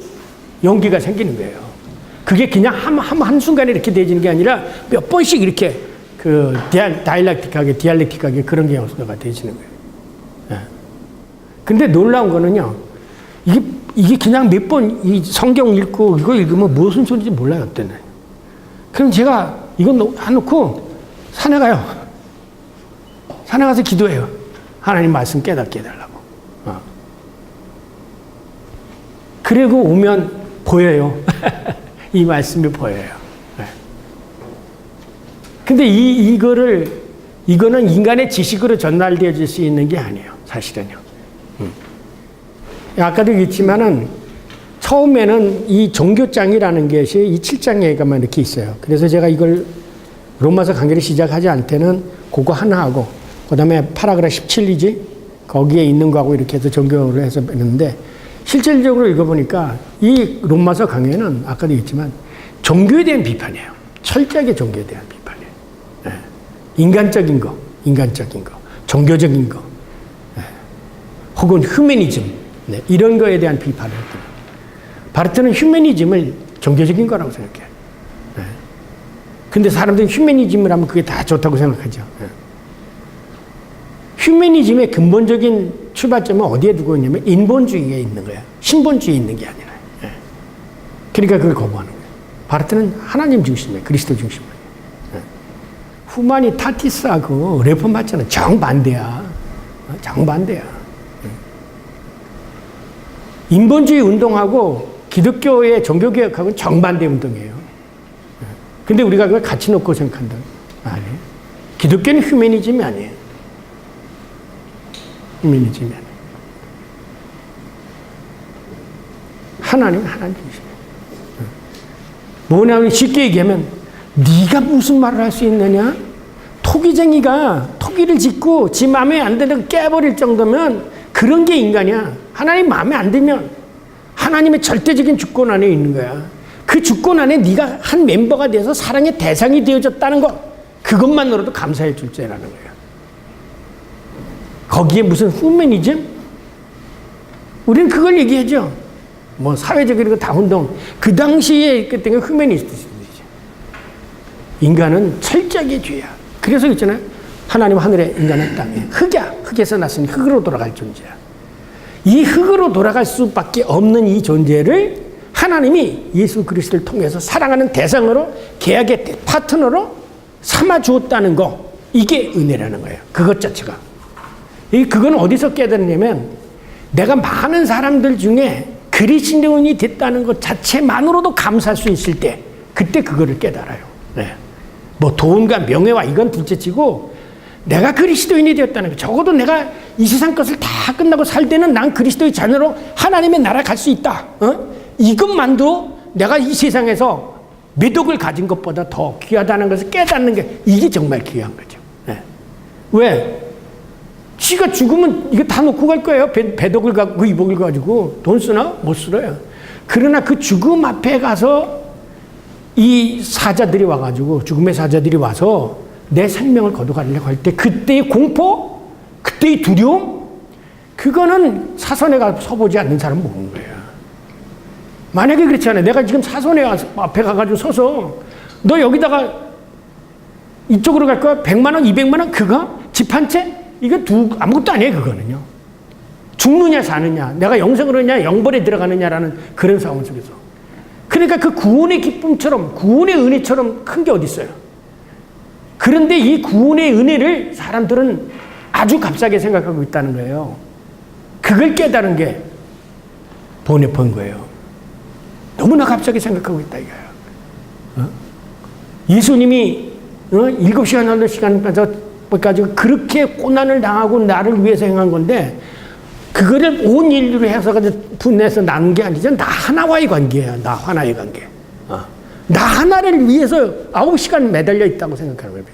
용기가 생기는 거예요. 그게 그냥 한순간에 이렇게 되지는 게 아니라 몇 번씩 이렇게 그 디알렉틱하게 그런 게 연수가 되시는 거예요. 예. 근데 놀라운 거는요, 이게 그냥 몇 번 이 성경 읽고 이거 읽으면 무슨 소리인지 몰라요, 그때는. 그럼 제가 이거 해놓고 산에 가요. 산에 가서 기도해요. 하나님 말씀 깨닫게 해달라고. 그리고 오면 보여요. 이 말씀이 보여요. 근데 이거는 인간의 지식으로 전달되어질 수 있는 게 아니에요. 사실은요. 아까도 얘기했지만은 처음에는 이 종교장이라는 것이 이 7장에만 이렇게 있어요. 그래서 제가 이걸 로마서 강의를 시작하지 않을 때는 그거 하나 하고 그 다음에 파라그라프 17이지 거기에 있는 거하고 이렇게 해서 종교를 해서 했는데 실질적으로 읽어보니까 이 로마서 강의는 아까도 얘기했지만 종교에 대한 비판이에요. 철저하게 종교에 대한 비판이에요. 예. 인간적인 거, 종교적인 거, 예. 혹은 휴머니즘, 네. 이런 거에 대한 비판을 했던 바르트는 휴머니즘을 종교적인 거라고 생각해요. 예. 근데 사람들은 휴머니즘을 하면 그게 다 좋다고 생각하죠. 예. 휴머니즘의 근본적인 출발점은 어디에 두고 있냐면 인본주의에 있는 거야. 신본주의에 있는 게 아니라. 예. 그러니까 그걸 거부하는 거예요. 바르트는 하나님 중심이에요. 그리스도 중심이에요. 예. 후마니타티스하고 레폼마차는 정반대야. 정반대야. 예. 인본주의 운동하고 기독교의 종교개혁하고는 정반대 운동이에요. 예. 근데 우리가 그걸 같이 놓고 생각한다. 아니에요. 기독교는 휴머니즘이 아니에요. 휴머니즘이 아니에요. 하나님 중심이에요. 뭐냐면 쉽게 얘기하면 네가 무슨 말을 할 수 있느냐? 토기쟁이가 토기를 짓고 지 마음에 안 드는 거 깨버릴 정도면 그런 게 인간이야. 하나님 마음에 안 들면 하나님의 절대적인 주권 안에 있는 거야. 그 주권 안에 네가 한 멤버가 돼서 사랑의 대상이 되어졌다는 거 그것만으로도 감사해 줄 죄라는 거야. 거기에 무슨 휴머니즘? 우리는 그걸 얘기하죠. 뭐 사회적인 다운동 그 당시에 그때 휴머니스트죠. 인간은 철저하게 죄야. 그래서 있잖아요. 하나님 하늘에 인간은 땅에 흙이야. 흙에서 났으니 흙으로 돌아갈 존재야. 이 흙으로 돌아갈 수밖에 없는 이 존재를 하나님이 예수 그리스도를 통해서 사랑하는 대상으로 계약의 파트너로 삼아 주었다는 거 이게 은혜라는 거예요. 그것 자체가. 그건 어디서 깨달았냐면 내가 많은 사람들 중에 그리스도인이 됐다는 것 자체만으로도 감사할 수 있을 때 그때 그거를 깨달아요. 네. 뭐 돈과 명예와 이건 둘째치고 내가 그리스도인이 되었다는 거 적어도 내가 이 세상 것을 다 끝나고 살 때는 난 그리스도의 자녀로 하나님의 나라 갈 수 있다. 이것만도 내가 이 세상에서 매덕을 가진 것보다 더 귀하다는 것을 깨닫는 게 이게 정말 귀한 거죠. 네. 왜? 지가 죽으면 이거 다 놓고 갈 거예요. 배덕을 갖고 이복을 가지고 돈 쓰나? 못 쓸어요. 그러나 그 죽음 앞에 가서 이 사자들이 와가지고 죽음의 사자들이 와서 내 생명을 거둬가려고 할 때 그때의 공포, 그때의 두려움, 그거는 사선에 가서 서보지 않는 사람은 모르는 거예요. 만약에 그렇지 않아요. 내가 지금 사선에 앞에 가가지고 서서 너 여기다가 이쪽으로 갈 거야? 100만 원, 200만 원? 그거? 집 한 채? 이거 아무것도 아니에요, 그거는요. 죽느냐, 사느냐, 내가 영생으로 하느냐, 영벌에 들어가느냐라는 그런 상황 속에서. 그러니까 그 구원의 기쁨처럼, 구원의 은혜처럼 큰 게 어디 있어요? 그런데 이 구원의 은혜를 사람들은 아주 값싸게 생각하고 있다는 거예요. 그걸 깨달은 게 보네포인 거예요. 너무나 값싸게 생각하고 있다 이거예요. 예수님이 7시간, 8시간까지 그렇게 고난을 당하고 나를 위해서 행한 건데 그거를 온 인류로 해서 분해서 나눈 게 아니죠. 나 하나와의 관계예요. 나 하나의 관계. 나 하나를 위해서 9시간 매달려 있다고 생각하는 거예요.